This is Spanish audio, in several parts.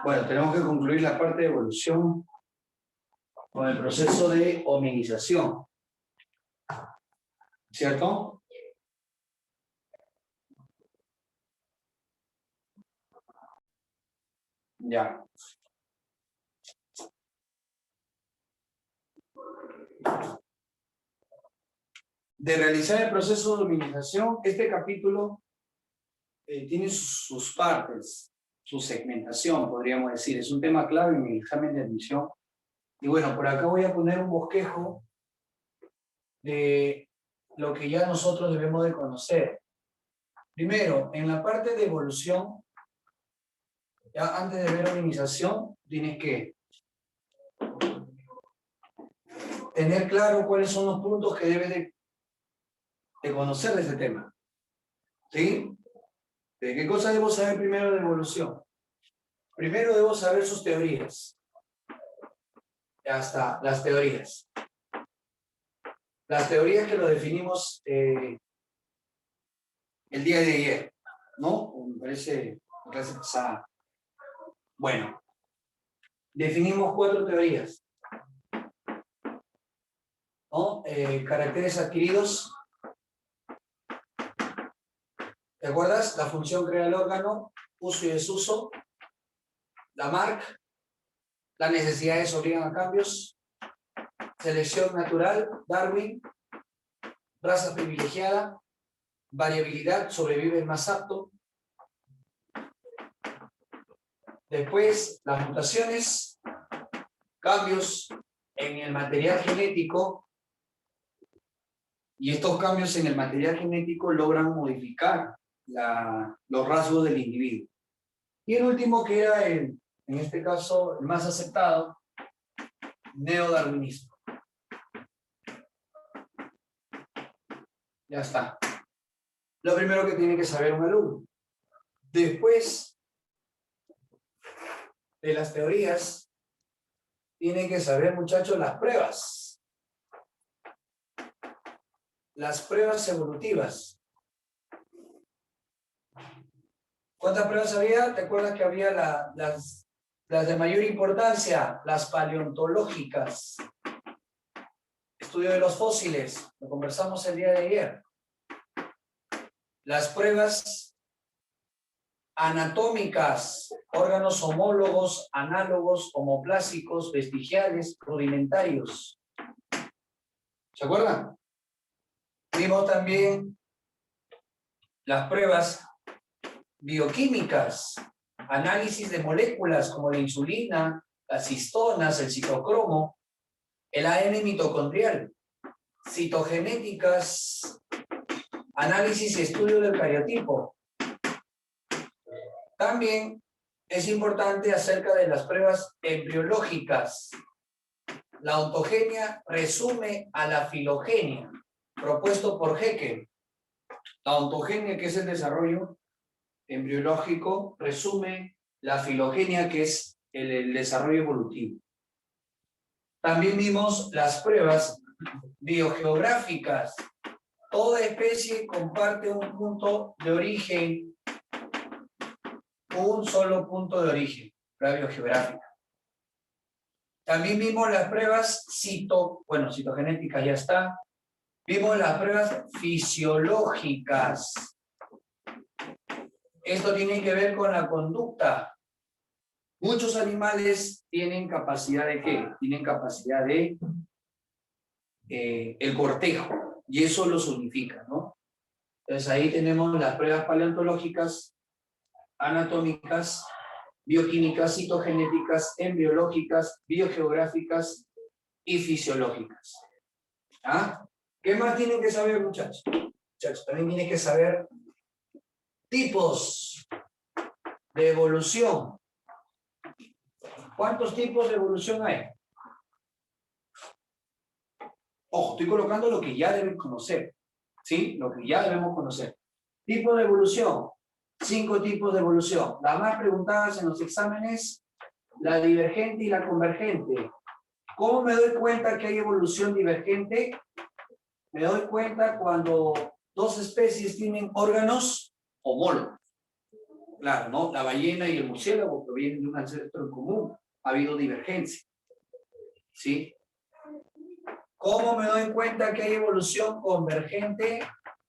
Bueno, tenemos que concluir la parte de evolución con el proceso de hominización. ¿Cierto? Ya. De realizar el proceso de hominización, este capítulo tiene sus partes, su segmentación, podríamos decir. Es un tema clave en el examen de admisión. Y bueno, por acá voy a poner un bosquejo de lo que ya nosotros debemos de conocer. Primero, en la parte de evolución, ya antes de ver hominización, tienes que tener claro cuáles son los puntos que debes de conocer de ese tema. ¿Sí? ¿De qué cosas debo saber primero de evolución? Primero debo saber sus teorías. Ya está, las teorías. Las teorías que lo definimos el día de ayer, ¿no? Me parece la clase pasada. Bueno, definimos 4 teorías, ¿no? Caracteres adquiridos. ¿Te acuerdas? La función crea el órgano, uso y desuso. La Mark, las necesidades obligan a cambios. Selección natural, Darwin. Raza privilegiada. Variabilidad, sobrevive el más apto. Después, las mutaciones, cambios en el material genético, y estos cambios en el material genético logran modificar los rasgos del individuo. Y el último, que era en este caso el más aceptado, neodarwinismo. Ya está. Lo primero que tiene que saber un alumno. Después de las teorías, tienen que saber, muchachos, las pruebas. Las pruebas evolutivas. ¿Cuántas pruebas había? ¿Te acuerdas que había las de mayor importancia? Las paleontológicas. Estudio de los fósiles. Lo conversamos el día de ayer. Las pruebas anatómicas. Órganos homólogos, análogos, homoplásicos, vestigiales, rudimentarios. ¿Se acuerdan? Vimos también las pruebas bioquímicas, análisis de moléculas como la insulina, las histonas, el citocromo, el ADN mitocondrial, citogenéticas, análisis y estudio del cariotipo. También es importante acerca de las pruebas embriológicas. La ontogenia resume a la filogenia, propuesto por Haeckel. La ontogenia, que es el desarrollo embriológico, resume la filogenia, que es el desarrollo evolutivo. También vimos las pruebas biogeográficas. Toda especie comparte un punto de origen, un solo punto de origen, prueba biogeográfica. También vimos las pruebas citogenéticas, ya está. Vimos las pruebas fisiológicas. Esto tiene que ver con la conducta. Muchos animales tienen capacidad de ¿qué? Tienen capacidad de el cortejo, y eso los unifica, ¿no? Entonces ahí tenemos las pruebas paleontológicas, anatómicas, bioquímicas, citogenéticas, embriológicas, biogeográficas y fisiológicas. ¿Ah? ¿Qué más tienen que saber, muchachos? Muchachos, también tienen que saber tipos de evolución. ¿Cuántos tipos de evolución hay? Ojo, estoy colocando lo que ya deben conocer. ¿Sí? Lo que ya debemos conocer. Tipo de evolución. 5 tipos de evolución. Las más preguntadas en los exámenes, la divergente y la convergente. ¿Cómo me doy cuenta que hay evolución divergente? Me doy cuenta cuando 2 especies tienen órganos homólogos. Claro, ¿no? La ballena y el murciélago provienen de un ancestro en común. Ha habido divergencia. ¿Sí? ¿Cómo me doy cuenta que hay evolución convergente?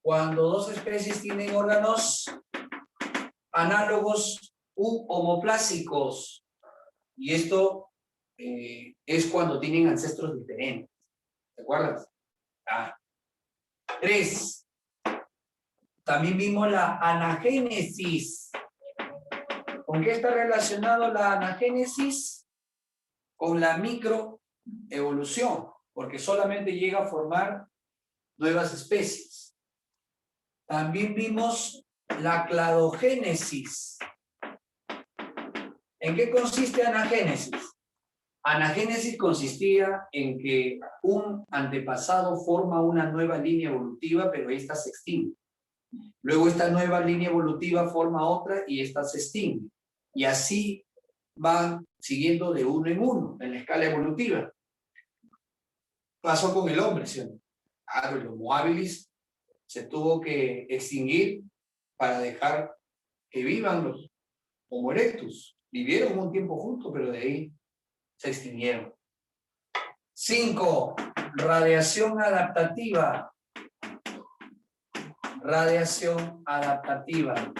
Cuando dos especies tienen órganos análogos u homoplásicos. Y esto es cuando tienen ancestros diferentes. ¿Te acuerdas? 3. También vimos la anagénesis. ¿Con qué está relacionado la anagénesis? Con la microevolución, porque solamente llega a formar nuevas especies. También vimos la cladogénesis. ¿En qué consiste anagénesis? Anagénesis consistía en que un antepasado forma una nueva línea evolutiva, pero esta se extingue. Luego esta nueva línea evolutiva forma otra y esta se extingue. Y así van siguiendo de uno en uno en la escala evolutiva. Pasó con el hombre, ¿sí? Claro, el Homo habilis se tuvo que extinguir para dejar que vivan los Homo erectus. Vivieron un tiempo juntos, pero de ahí se extinguieron. 5. Radiación adaptativa. Radiación adaptativa.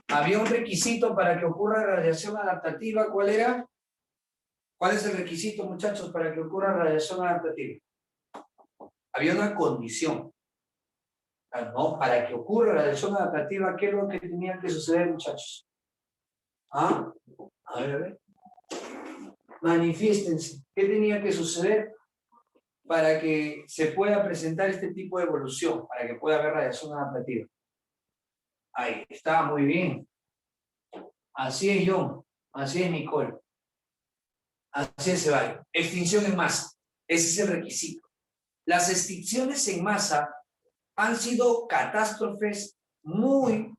Había un requisito para que ocurra radiación adaptativa. ¿Cuál era? ¿Cuál es el requisito, muchachos, para que ocurra radiación adaptativa? Había una condición. ¿No? Para que ocurra radiación adaptativa, ¿qué es lo que tenía que suceder, muchachos? ¿Ah? A ver. Manifiéstense. ¿Qué tenía que suceder para que se pueda presentar este tipo de evolución? Para que pueda haber radiación adaptativa. Ahí está, muy bien. Así es, John. Así es, Nicole. Así es, Ceballos. Extinción en masa. Ese es el requisito. Las extinciones en masa han sido catástrofes muy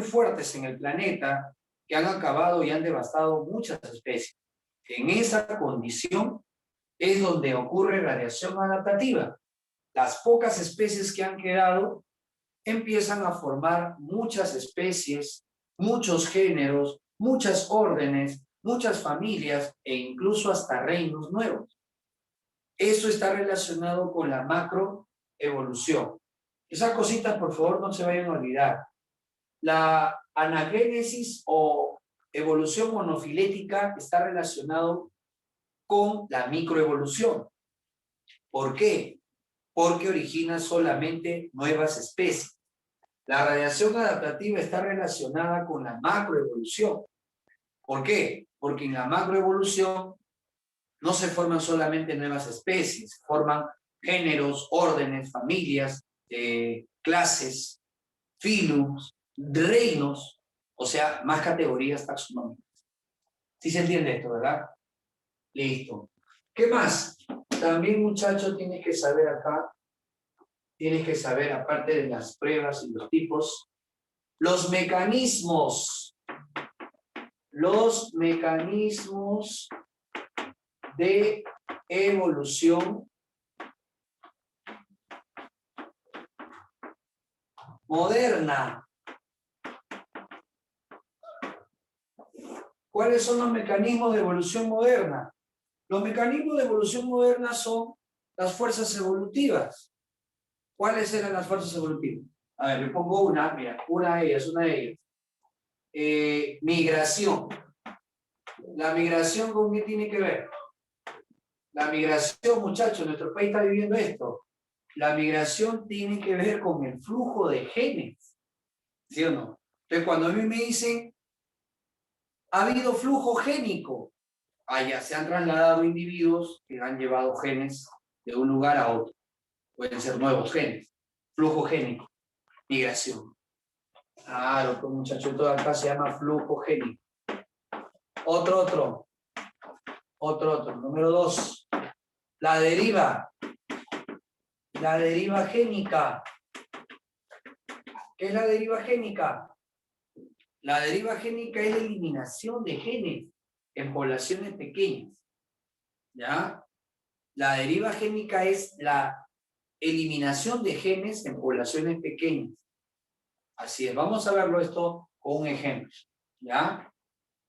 fuertes en el planeta que han acabado y han devastado muchas especies. En esa condición es donde ocurre radiación adaptativa. Las pocas especies que han quedado empiezan a formar muchas especies, muchos géneros, muchas órdenes, muchas familias e incluso hasta reinos nuevos. Eso está relacionado con la macroevolución. Esas cositas, por favor, no se vayan a olvidar. La anagénesis o evolución monofilética está relacionado con la microevolución. ¿Por qué? Porque origina solamente nuevas especies. La radiación adaptativa está relacionada con la macroevolución. ¿Por qué? Porque en la macroevolución no se forman solamente nuevas especies, forman géneros, órdenes, familias, clases, filums, reinos, o sea, más categorías taxonómicas. ¿Sí se entiende esto, verdad? Listo. ¿Qué más? También, muchachos, tienes que saber acá, tienes que saber, aparte de las pruebas y los tipos, los mecanismos de evolución moderna. ¿Cuáles son los mecanismos de evolución moderna? Los mecanismos de evolución moderna son las fuerzas evolutivas. ¿Cuáles eran las fuerzas evolutivas? A ver, le pongo una, mira, una de ellas. Migración. ¿La migración con qué tiene que ver? La migración, muchachos, nuestro país está viviendo esto. La migración tiene que ver con el flujo de genes. ¿Sí o no? Entonces, cuando a mí me dicen, ha habido flujo génico, allá se han trasladado individuos que han llevado genes de un lugar a otro. Pueden ser nuevos genes. Flujo génico. Migración. Claro, pues muchachos, todo acá se llama flujo génico. Otro. Número 2. La deriva. La deriva génica. ¿Qué es la deriva génica? La deriva génica es la eliminación de genes en poblaciones pequeñas. ¿Ya? La deriva génica es la eliminación de genes en poblaciones pequeñas. Así es, vamos a verlo esto con un ejemplo. ¿Ya?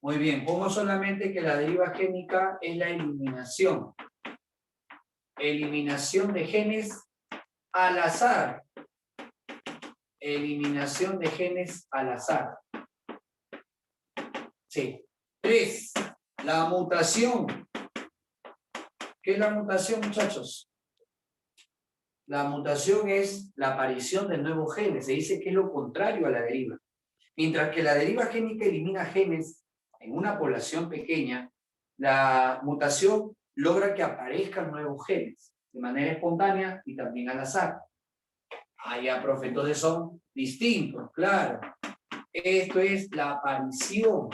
Muy bien, pongo solamente que la deriva génica es la eliminación. Eliminación de genes al azar. Eliminación de genes al azar. Sí. 3. La mutación. ¿Qué es la mutación, muchachos? La mutación es la aparición de nuevos genes. Se dice que es lo contrario a la deriva. Mientras que la deriva génica elimina genes en una población pequeña, la mutación logra que aparezcan nuevos genes de manera espontánea y también al azar. Ah, ya, profe, entonces son distintos, claro. Esto es la aparición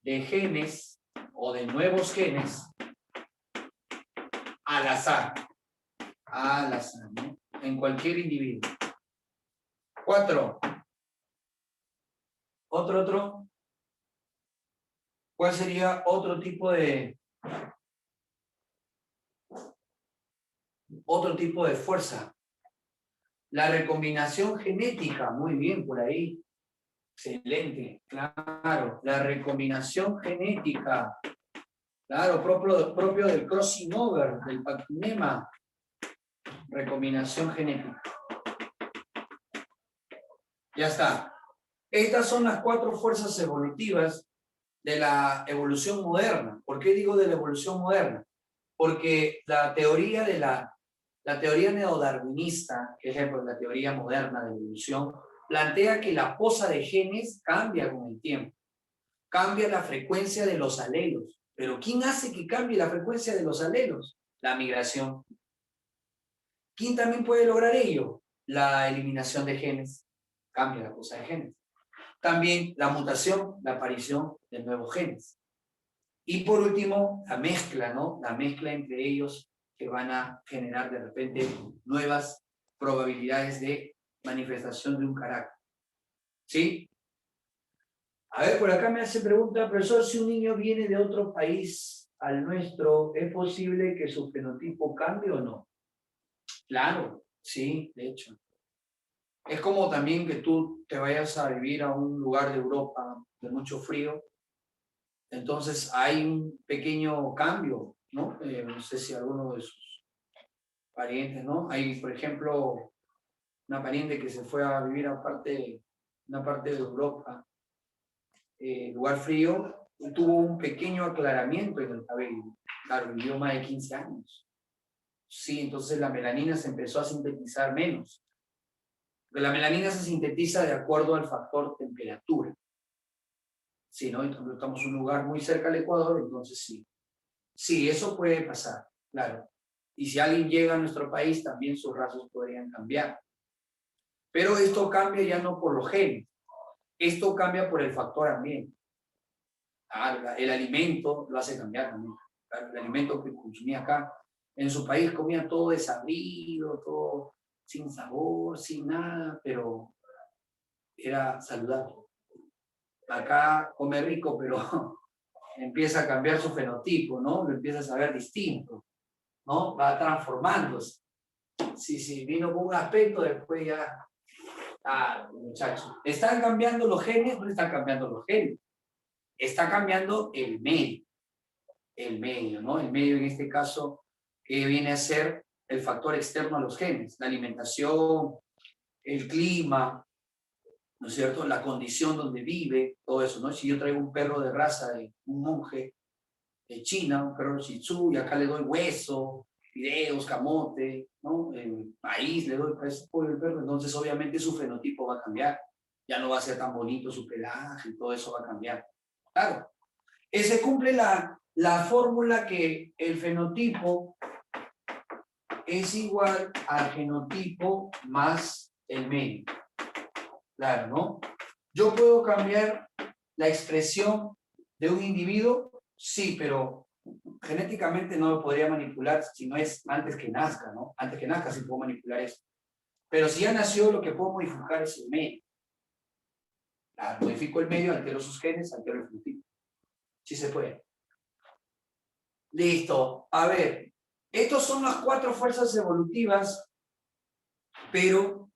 de genes o de nuevos genes al azar. Al azar, ¿no? En cualquier individuo. 4. Otro. ¿Cuál sería otro tipo de fuerza? La recombinación genética. Muy bien, por ahí. Excelente, claro. La recombinación genética. Claro, propio del crossing over, del paquinema. Recombinación genética. Ya está. Estas son las 4 fuerzas evolutivas de la evolución moderna. ¿Por qué digo de la evolución moderna? Porque la teoría neodarwinista, que es la teoría moderna de evolución, plantea que la posa de genes cambia con el tiempo. Cambia la frecuencia de los alelos. ¿Pero quién hace que cambie la frecuencia de los alelos? La migración. ¿Quién también puede lograr ello? La eliminación de genes. Cambia la posa de genes. También la mutación, la aparición de nuevos genes. Y por último, la mezcla, ¿no? La mezcla entre ellos que van a generar de repente nuevas probabilidades de manifestación de un carácter. ¿Sí? A ver, por acá me hace pregunta, profesor, si un niño viene de otro país al nuestro, ¿es posible que su fenotipo cambie o no? Claro, sí, de hecho. Es como también que tú te vayas a vivir a un lugar de Europa de mucho frío, entonces hay un pequeño cambio, ¿no? No sé si alguno de sus parientes, ¿no? Hay, por ejemplo, una pariente que se fue a vivir a una parte de Europa, lugar frío, y tuvo un pequeño aclaramiento en el cabello. Claro, vivió más de 15 años. Sí, entonces la melanina se empezó a sintetizar menos. Porque la melanina se sintetiza de acuerdo al factor temperatura. Sí, ¿no? Entonces, estamos en un lugar muy cerca del Ecuador, entonces sí. Sí, eso puede pasar, claro. Y si alguien llega a nuestro país, también sus rasgos podrían cambiar. Pero esto cambia ya no por los genes, esto cambia por el factor ambiente. El alimento lo hace cambiar también. El alimento que consumía acá, en su país comía todo desabrido, todo sin sabor, sin nada, pero era saludable. Acá come rico, pero empieza a cambiar su fenotipo, ¿no? Lo empieza a saber distinto, ¿no? Va transformándose. Sí, vino con un aspecto, después ya... muchachos, ¿están cambiando los genes? No están cambiando los genes. Está cambiando el medio. El medio, ¿no? El medio en este caso que viene a ser el factor externo a los genes, la alimentación, el clima, ¿no es cierto? La condición donde vive, todo eso, ¿no? Si yo traigo un perro de raza de un monje de China, un perro shih tzu, y acá le doy hueso, fideos, camote, ¿no? Maíz, le doy pollo al perro, entonces obviamente su fenotipo va a cambiar. Ya no va a ser tan bonito su pelaje, y todo eso va a cambiar. Claro. Se cumple la fórmula que el fenotipo es igual al genotipo más el medio. Claro, ¿no? Yo puedo cambiar la expresión de un individuo, sí, pero genéticamente no lo podría manipular si no es antes que nazca, ¿no? Antes que nazca sí puedo manipular eso. Pero si ya nació, lo que puedo modificar es el medio. Claro, modifico el medio, altero sus genes, altero el fenotipo. Sí se puede. Listo. A ver, estas son las 4 fuerzas evolutivas, pero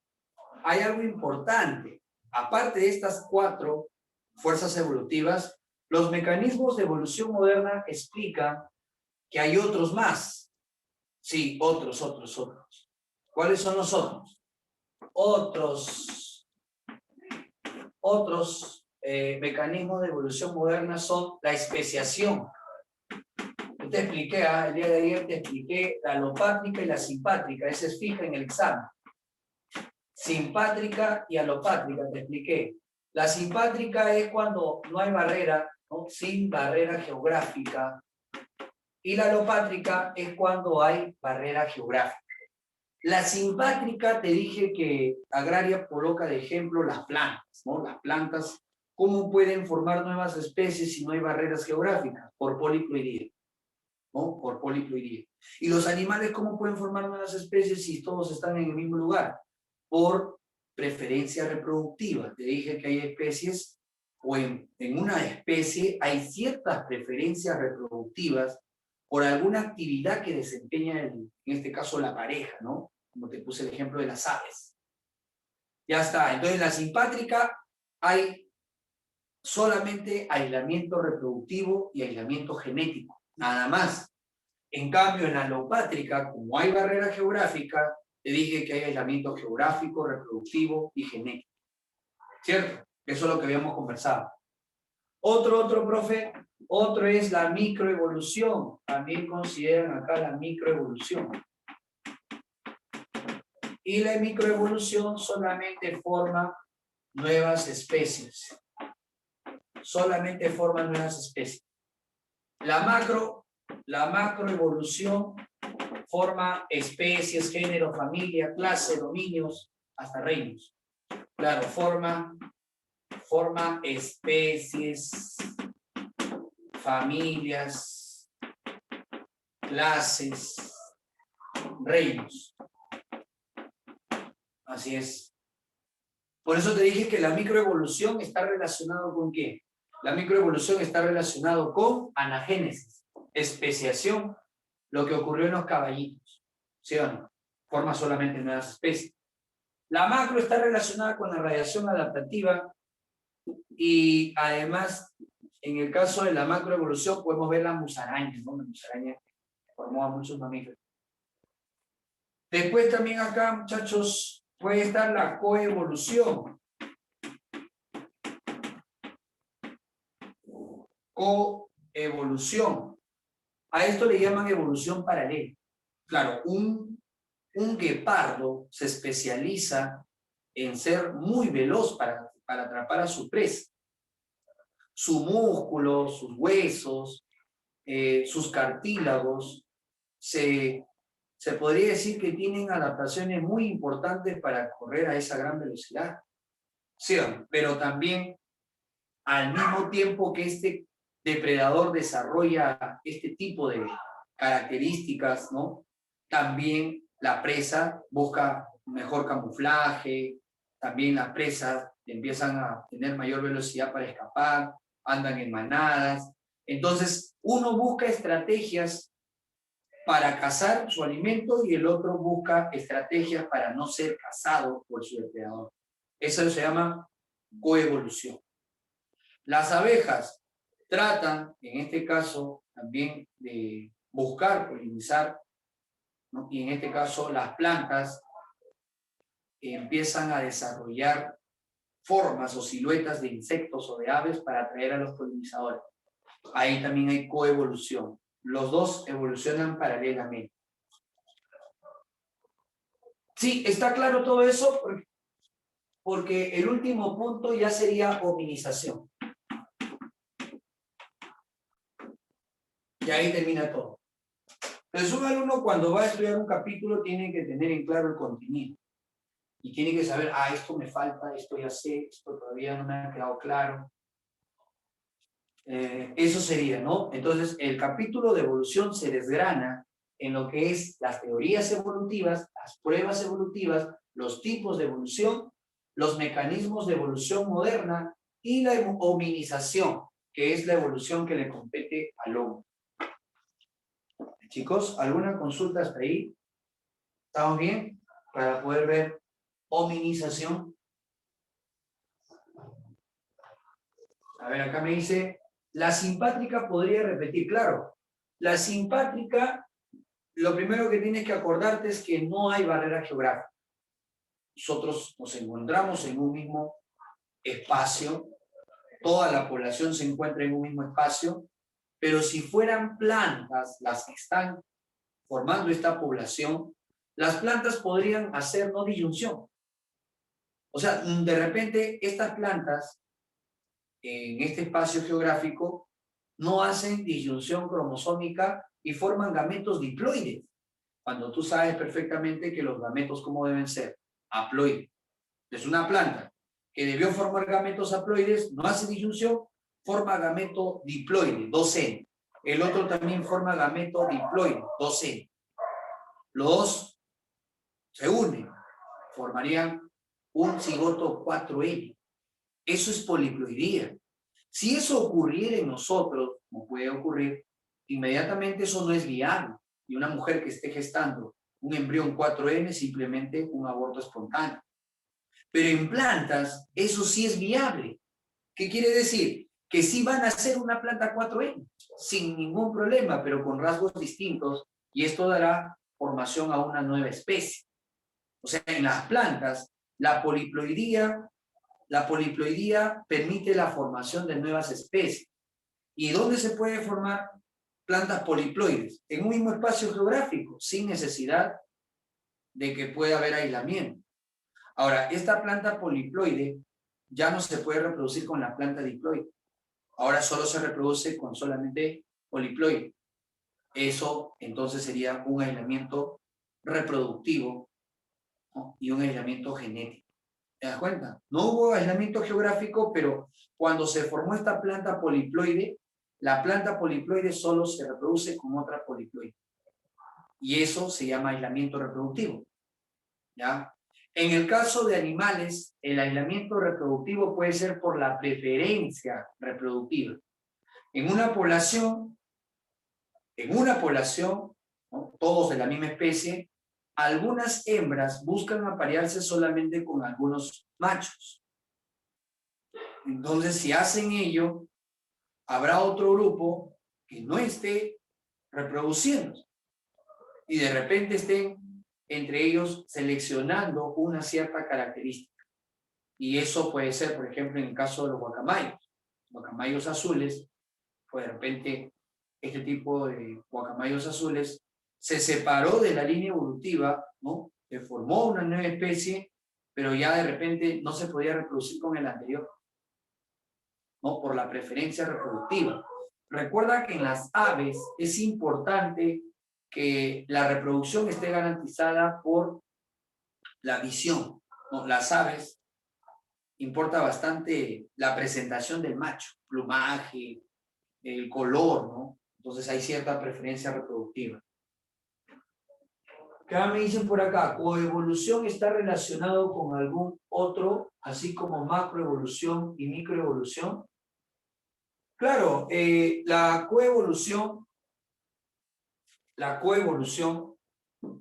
hay algo importante. Aparte de estas 4, fuerzas evolutivas, los mecanismos de evolución moderna explican que hay otros más. Sí, otros. ¿Cuáles son los otros? Otros mecanismos de evolución moderna son la especiación. Yo te expliqué, el día de ayer te expliqué la alopátrica y la simpátrica. Esa es fija en el examen. Simpátrica y alopátrica, te expliqué. La simpátrica es cuando no hay barrera, ¿no? Sin barrera geográfica. Y la alopátrica es cuando hay barrera geográfica. La simpátrica te dije que Agraria coloca de ejemplo las plantas, ¿no? Las plantas, ¿cómo pueden formar nuevas especies si no hay barreras geográficas? Por poliploidía, ¿no? Por poliploidía. Y los animales, ¿cómo pueden formar nuevas especies si todos están en el mismo lugar? Por preferencia reproductiva. Te dije que hay especies, o en una especie hay ciertas preferencias reproductivas por alguna actividad que desempeña, en este caso, la pareja, ¿no? Como te puse el ejemplo de las aves. Ya está. Entonces, en la simpátrica hay solamente aislamiento reproductivo y aislamiento genético, nada más. En cambio, en la alopátrica, como hay barrera geográfica, te dije que hay aislamiento geográfico, reproductivo y genético. ¿Cierto? Eso es lo que habíamos conversado. Otro, profe, otro es la microevolución. También consideran acá la microevolución. Y la microevolución solamente forma nuevas especies. Solamente forma nuevas especies. La macroevolución forma especies, género, familia, clase, dominios, hasta reinos. Claro, forma especies, familias, clases, reinos. Así es. Por eso te dije que la microevolución está relacionado ¿con qué? La microevolución está relacionado con anagénesis, especiación, lo que ocurrió en los caballitos, ¿sí o no? Forma solamente nuevas especies. La macro está relacionada con la radiación adaptativa y además, en el caso de la macroevolución, podemos ver las musarañas, ¿no? La musaraña formó a muchos mamíferos. Después también acá, muchachos, puede estar la coevolución. Coevolución. A esto le llaman evolución paralela. Claro, un guepardo se especializa en ser muy veloz para atrapar a su presa. Su músculo, sus huesos, sus cartílagos, se podría decir que tienen adaptaciones muy importantes para correr a esa gran velocidad. Sí, pero también al mismo tiempo que este depredador desarrolla este tipo de características, ¿no? También la presa busca mejor camuflaje, también las presas empiezan a tener mayor velocidad para escapar, andan en manadas. Entonces, uno busca estrategias para cazar su alimento y el otro busca estrategias para no ser cazado por su depredador. Eso se llama coevolución. Las abejas tratan, en este caso, también de buscar polinizar, ¿no? Y en este caso las plantas empiezan a desarrollar formas o siluetas de insectos o de aves para atraer a los polinizadores. Ahí también hay coevolución. Los dos evolucionan paralelamente. Sí, está claro todo eso porque el último punto ya sería hominización. Y ahí termina todo. Entonces, un alumno cuando va a estudiar un capítulo tiene que tener en claro el contenido. Y tiene que saber, esto me falta, esto ya sé, esto todavía no me ha quedado claro. Eso sería, ¿no? Entonces, el capítulo de evolución se desgrana en lo que es las teorías evolutivas, las pruebas evolutivas, los tipos de evolución, los mecanismos de evolución moderna y la hominización, que es la evolución que le compete al hombre. Chicos, ¿alguna consulta hasta ahí? ¿Estamos bien? Para poder ver hominización. A ver, acá me dice, la simpátrica podría repetir, claro, la simpátrica, lo primero que tienes que acordarte es que no hay barrera geográfica. Nosotros nos encontramos en un mismo espacio, toda la población se encuentra en un mismo espacio, pero si fueran plantas las que están formando esta población, las plantas podrían hacer no disyunción. O sea, de repente estas plantas en este espacio geográfico no hacen disyunción cromosómica y forman gametos diploides, cuando tú sabes perfectamente que los gametos, ¿cómo deben ser? Haploides. Es una planta que debió formar gametos haploides, no hace disyunción, forma gameto diploide, 2N. El otro también forma gameto diploide, 2N. Los dos se unen, formarían un cigoto 4N. Eso es poliploidía. Si eso ocurriera en nosotros, como puede ocurrir, inmediatamente eso no es viable. Y una mujer que esté gestando un embrión 4N es simplemente un aborto espontáneo. Pero en plantas, eso sí es viable. ¿Qué quiere decir? Que sí van a ser una planta 4N, sin ningún problema, pero con rasgos distintos, y esto dará formación a una nueva especie. O sea, en las plantas, la poliploidía permite la formación de nuevas especies. ¿Y dónde se puede formar plantas poliploides? En un mismo espacio geográfico, sin necesidad de que pueda haber aislamiento. Ahora, esta planta poliploide ya no se puede reproducir con la planta diploide. Ahora solo se reproduce con solamente poliploide. Eso entonces sería un aislamiento reproductivo, ¿no? Y un aislamiento genético. ¿Te das cuenta? No hubo aislamiento geográfico, pero cuando se formó esta planta poliploide, la planta poliploide solo se reproduce con otra poliploide. Y eso se llama aislamiento reproductivo. ¿Ya? En el caso de animales, el aislamiento reproductivo puede ser por la preferencia reproductiva. En una población, ¿no? Todos de la misma especie, algunas hembras buscan aparearse solamente con algunos machos. Entonces, si hacen ello, habrá otro grupo que no esté reproduciendo y de repente estén entre ellos seleccionando una cierta característica. Y eso puede ser, por ejemplo, en el caso de los guacamayos azules, pues de repente este tipo de guacamayos azules se separó de la línea evolutiva, ¿no? Se formó una nueva especie, pero ya de repente no se podía reproducir con el anterior, ¿no? Por la preferencia reproductiva. Recuerda que en las aves es importante que la reproducción esté garantizada por la visión, ¿no? Las aves importa bastante la presentación del macho, plumaje, el color, ¿no? Entonces hay cierta preferencia reproductiva. ¿Qué me dicen por acá? Coevolución está relacionado con algún otro, así como macroevolución y microevolución. Claro, la coevolución,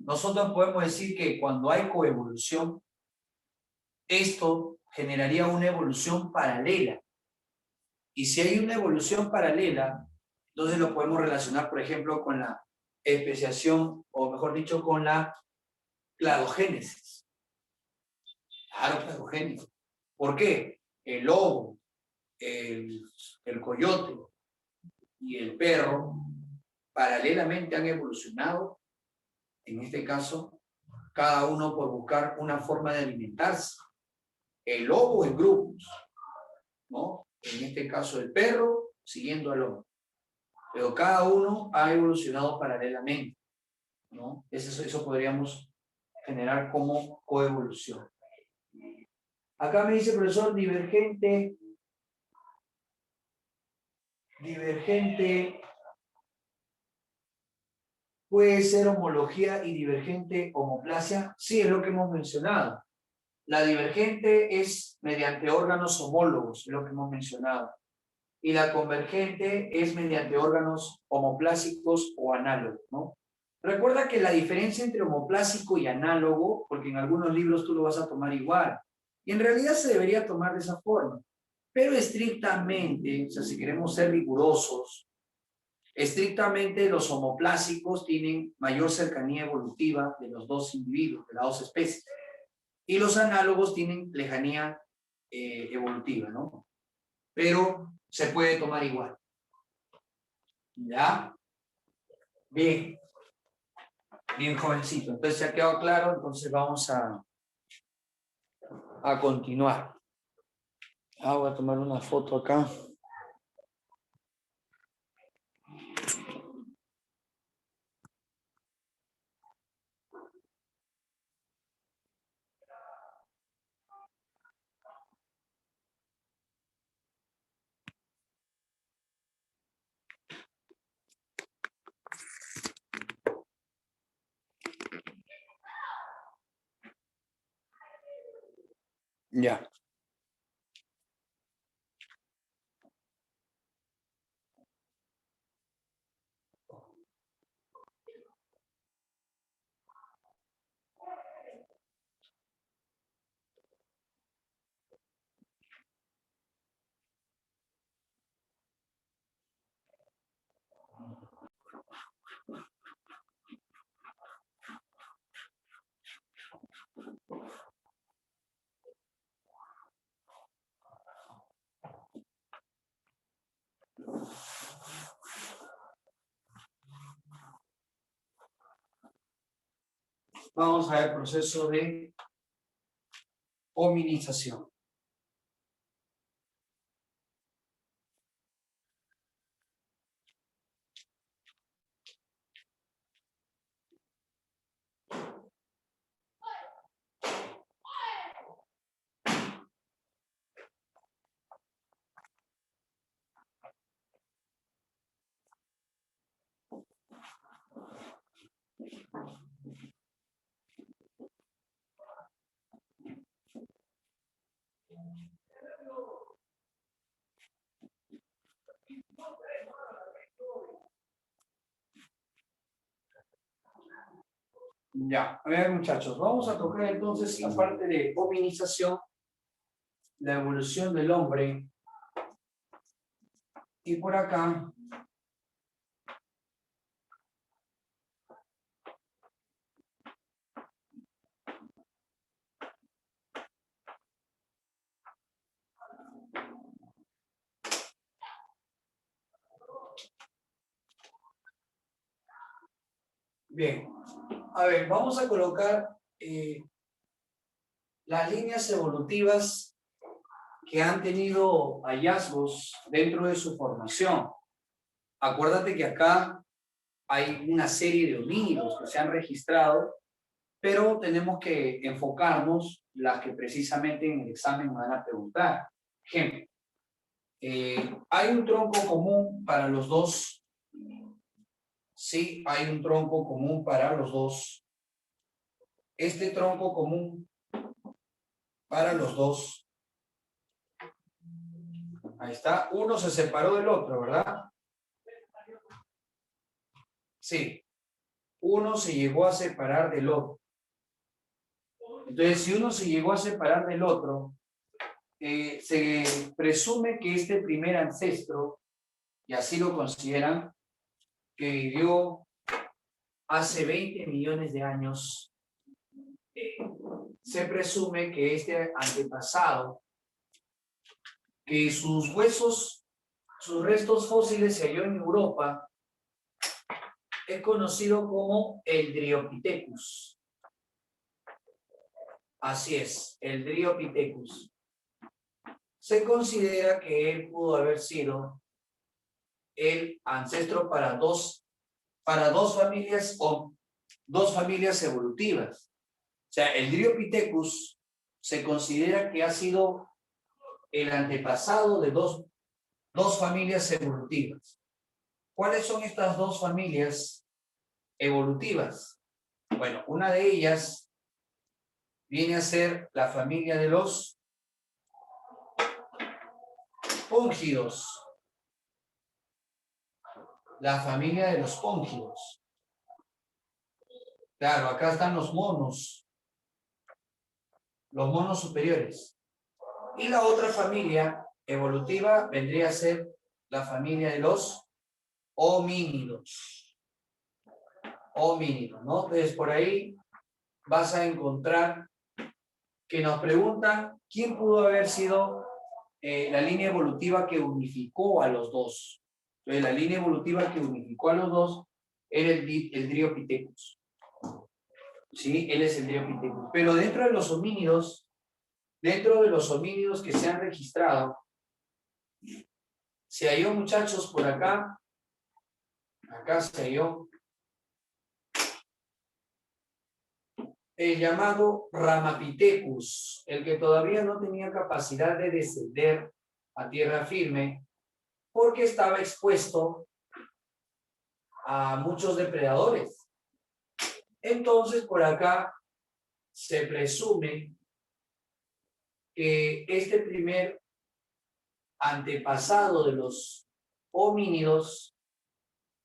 nosotros podemos decir que cuando hay coevolución, esto generaría una evolución paralela. Y si hay una evolución paralela, entonces lo podemos relacionar, por ejemplo, con la especiación, o mejor dicho, con la cladogénesis. Claro, cladogénesis. ¿Por qué? El lobo, el coyote y el perro paralelamente han evolucionado, en este caso, cada uno por buscar una forma de alimentarse. El lobo en grupos, ¿no? En este caso el perro siguiendo al lobo. Pero cada uno ha evolucionado paralelamente, ¿no? Eso podríamos generar como coevolución. Acá me dice el profesor divergente puede ser homología y divergente homoplasia. Sí, es lo que hemos mencionado. La divergente es mediante órganos homólogos, es lo que hemos mencionado. Y la convergente es mediante órganos homoplásicos o análogos, ¿no? Recuerda que la diferencia entre homoplásico y análogo, porque en algunos libros tú lo vas a tomar igual, y en realidad se debería tomar de esa forma. Pero estrictamente, o sea, si queremos ser rigurosos, estrictamente los homoplásicos tienen mayor cercanía evolutiva de los dos individuos, de las dos especies. Y los análogos tienen lejanía evolutiva, ¿no? Pero se puede tomar igual. ¿Ya? Bien. Bien, jovencito. Entonces, ¿ya ha quedado claro? Entonces vamos a continuar. Voy a tomar una foto acá. Ya. Vamos a ver el proceso de hominización. Ya, a ver muchachos, vamos a tocar entonces la parte de hominización, la evolución del hombre. Y por acá, bien, a ver, vamos a colocar las líneas evolutivas que han tenido hallazgos dentro de su formación. Acuérdate que acá hay una serie de homínidos que se han registrado, pero tenemos que enfocarnos las que precisamente en el examen van a preguntar. Ejemplo, hay un tronco común para los dos. Sí, hay un tronco común para los dos. Este tronco común para los dos. Ahí está. Uno se separó del otro, ¿verdad? Sí. Uno se llegó a separar del otro. Entonces, si uno se llegó a separar del otro, se presume que este primer ancestro, y así lo consideran, que vivió hace 20 millones de años, se presume que este antepasado, que sus huesos, sus restos fósiles se halló en Europa, es conocido como el Dryopithecus. Así es, el Dryopithecus. Se considera que él pudo haber sido el ancestro para dos familias o dos familias evolutivas. O sea, el Dryopithecus se considera que ha sido el antepasado de dos familias evolutivas. ¿Cuáles son estas dos familias evolutivas? Bueno, una de ellas viene a ser la familia de los póngidos. La familia de los póngidos. Claro, acá están los monos superiores. Y la otra familia evolutiva vendría a ser la familia de los homínidos. Homínidos, ¿no? Entonces, por ahí vas a encontrar que nos preguntan quién pudo haber sido la línea evolutiva que unificó a los dos. Entonces, la línea evolutiva que unificó a los dos era el Dryopithecus. ¿Sí? Él es el Dryopithecus. Pero dentro de los homínidos que se han registrado, se halló, muchachos, por acá se halló el llamado Ramapithecus, el que todavía no tenía capacidad de descender a tierra firme porque estaba expuesto a muchos depredadores. Entonces, por acá se presume que este primer antepasado de los homínidos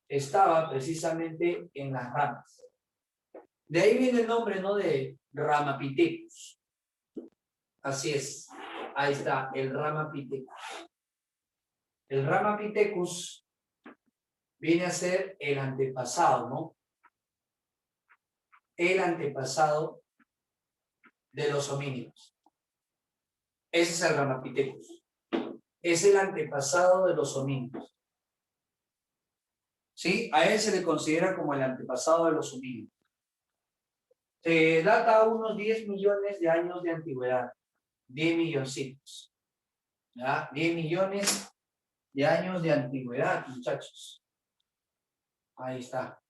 estaba precisamente en las ramas. De ahí viene el nombre, ¿no? De Ramapithecus. Así es. Ahí está, el Ramapithecus. El Ramapithecus viene a ser el antepasado, ¿no? El antepasado de los homínidos. Ese es el Ramapithecus. Es el antepasado de los homínidos. ¿Sí? A él se le considera como el antepasado de los homínidos. Se data a unos 10 millones de años de antigüedad. 10 milloncitos. ¿Ya? 10 millones de años de antigüedad, muchachos. Ahí está.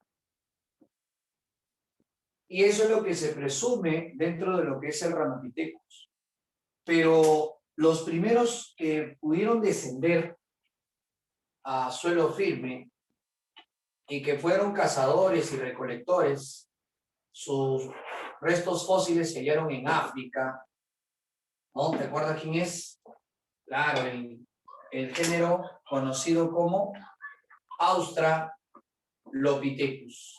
Y eso es lo que se presume dentro de lo que es el Ramapithecus. Pero los primeros que pudieron descender a suelo firme y que fueron cazadores y recolectores, sus restos fósiles se hallaron en África, ¿no? ¿Te acuerdas quién es? Claro, el género conocido como Australopithecus.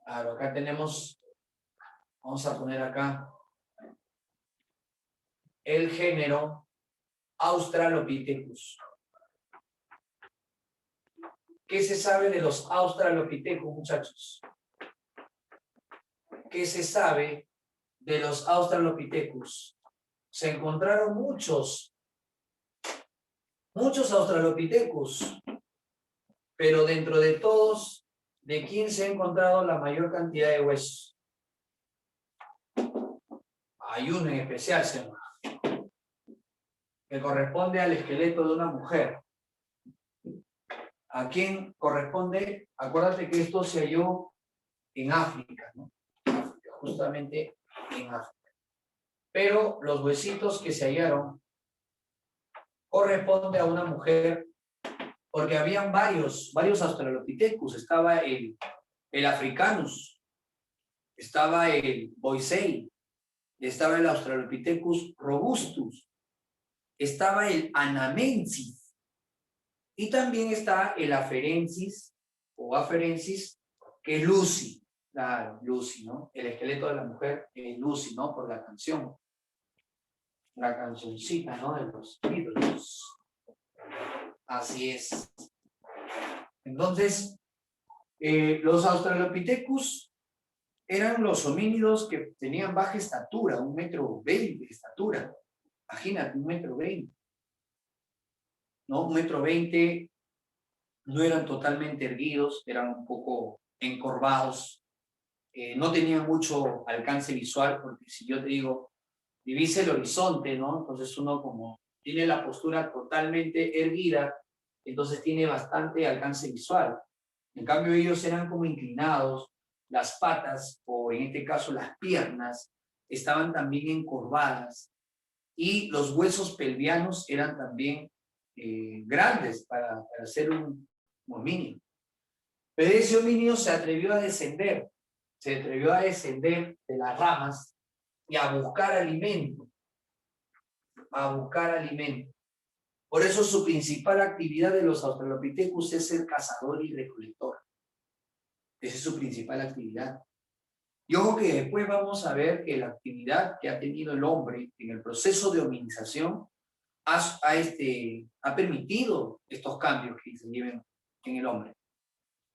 Claro, acá tenemos, vamos a poner acá, el género Australopithecus. ¿Qué se sabe de los Australopithecus, muchachos? ¿Qué se sabe de los Australopithecus? Se encontraron muchos Australopithecus, pero dentro de todos, ¿de quién se ha encontrado la mayor cantidad de huesos? Hay uno en especial, señor, que corresponde al esqueleto de una mujer. ¿A quién corresponde? Acuérdate que esto se halló en África, ¿no? Justamente en África. Pero los huesitos que se hallaron corresponde a una mujer, porque habían varios Australopithecus. Estaba el Africanus, estaba el Boisei, estaba el Australopithecus robustus, estaba el Anamensis, y también está el Afarensis o Afarensis, que es Lucy. Claro, Lucy, ¿no? El esqueleto de la mujer es Lucy, ¿no? Por la canción. La cancioncita, ¿no? De los ídolos. Así es. Entonces, los Australopithecus eran los homínidos que tenían baja estatura, 1,20 metros de estatura. Imagínate, 1,20 metros. ¿No? 1,20 metros, no eran totalmente erguidos, eran un poco encorvados, no tenían mucho alcance visual, porque si yo te digo, divisa el horizonte, ¿no? Entonces uno como tiene la postura totalmente erguida, entonces tiene bastante alcance visual. En cambio ellos eran como inclinados, las patas, o en este caso las piernas, estaban también encorvadas, y los huesos pelvianos eran también grandes para ser un homínido. Pero ese homínido se atrevió a descender de las ramas y a buscar alimento. Por eso su principal actividad de los Australopithecus es ser cazador y recolector. Esa es su principal actividad. Y ojo que después vamos a ver que la actividad que ha tenido el hombre en el proceso de hominización ha permitido estos cambios que se lleven en el hombre.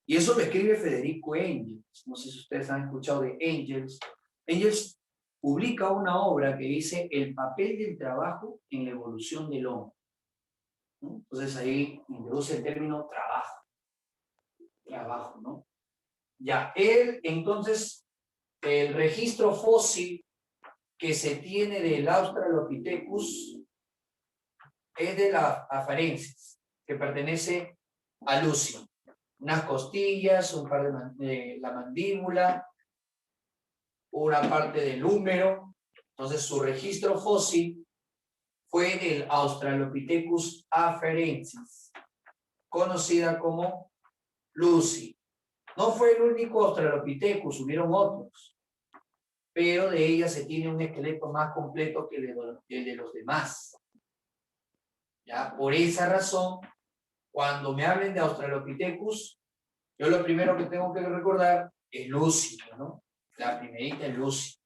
Y eso lo escribe Federico Engels. No sé si ustedes han escuchado de Engels. Engels publica una obra que dice el papel del trabajo en la evolución del hombre, ¿no? Entonces ahí introduce el término trabajo, ¿no? Ya, entonces, el registro fósil que se tiene del Australopithecus es de la afarensis, que pertenece a Lucy. Unas costillas, un par de la mandíbula, una parte del húmero. Entonces, su registro fósil fue del Australopithecus afarensis, conocida como Lucy. No fue el único Australopithecus, hubieron otros, pero de ella se tiene un esqueleto más completo que el de los demás. ¿Ya? Por esa razón, cuando me hablen de Australopithecus, yo lo primero que tengo que recordar es Lucy, ¿no? La primerita es Lucy.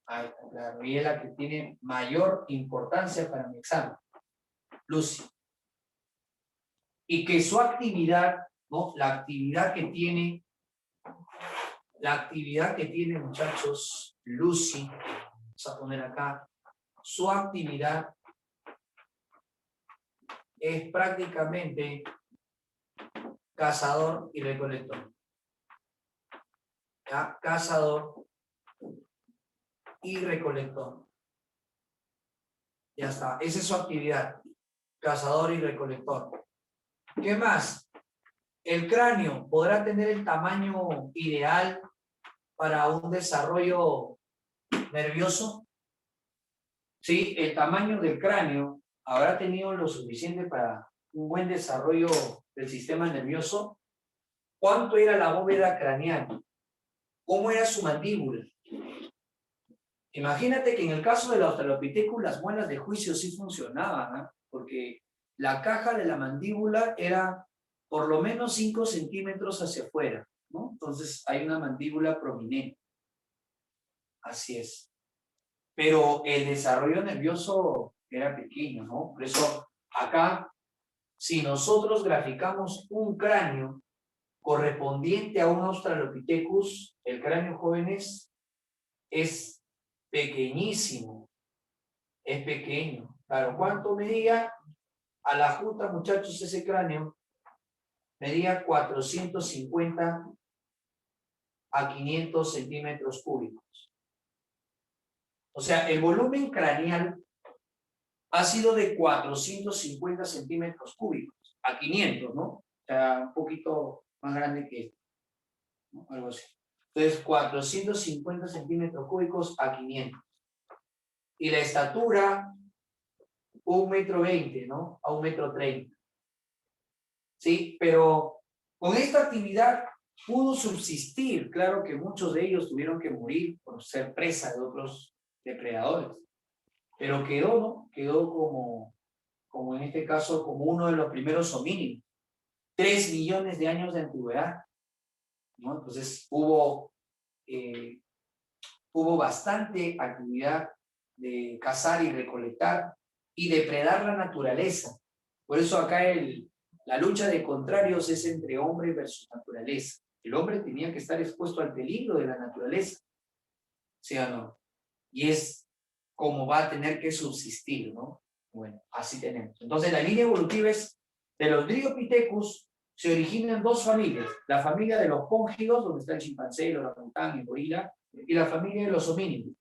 Ahí está claro. Y es la que tiene mayor importancia para mi examen. Lucy. Y que su actividad, ¿no? La actividad que tiene, muchachos, Lucy, vamos a poner acá, su actividad es prácticamente cazador y recolector. ¿Ya? Cazador y recolector. Ya está, esa es su actividad, cazador y recolector. ¿Qué más? El cráneo podrá tener el tamaño ideal para un desarrollo nervioso. Sí, el tamaño del cráneo habrá tenido lo suficiente para un buen desarrollo del sistema nervioso. ¿Cuánto era la bóveda craneal? ¿Cómo era su mandíbula? Imagínate que en el caso del Australopithecus las muelas de juicio sí funcionaban, ¿eh? Porque la caja de la mandíbula era por lo menos 5 centímetros hacia afuera, ¿no? Entonces hay una mandíbula prominente. Así es. Pero el desarrollo nervioso era pequeño, ¿no? Por eso acá, si nosotros graficamos un cráneo correspondiente a un Australopithecus, el cráneo, jóvenes, es pequeñísimo, es pequeño. Claro, ¿cuánto medía? A la junta, muchachos, ese cráneo medía 450 a 500 centímetros cúbicos. O sea, el volumen craneal ha sido de 450 centímetros cúbicos a 500, ¿no? O sea, un poquito más grande que esto, ¿no? Algo así. Entonces, 450 centímetros cúbicos a 500. Y la estatura, 1,20 m, ¿no? A 1,30 m. ¿Sí? Pero con esta actividad pudo subsistir. Claro que muchos de ellos tuvieron que morir por ser presa de otros depredadores. Pero quedó, ¿no? Quedó como en este caso, como uno de los primeros homínidos. 3 millones de años de antigüedad, ¿no? Entonces hubo bastante actividad de cazar y recolectar y depredar la naturaleza. Por eso acá la lucha de contrarios es entre hombre versus naturaleza. El hombre tenía que estar expuesto al peligro de la naturaleza, ¿sí o no? Y es como va a tener que subsistir, ¿no? Bueno, así tenemos. Entonces la línea evolutiva es de los Dryopithecus. Se originan dos familias, la familia de los póngidos, donde está el chimpancé, el orangután, el gorila, y la familia de los homínidos,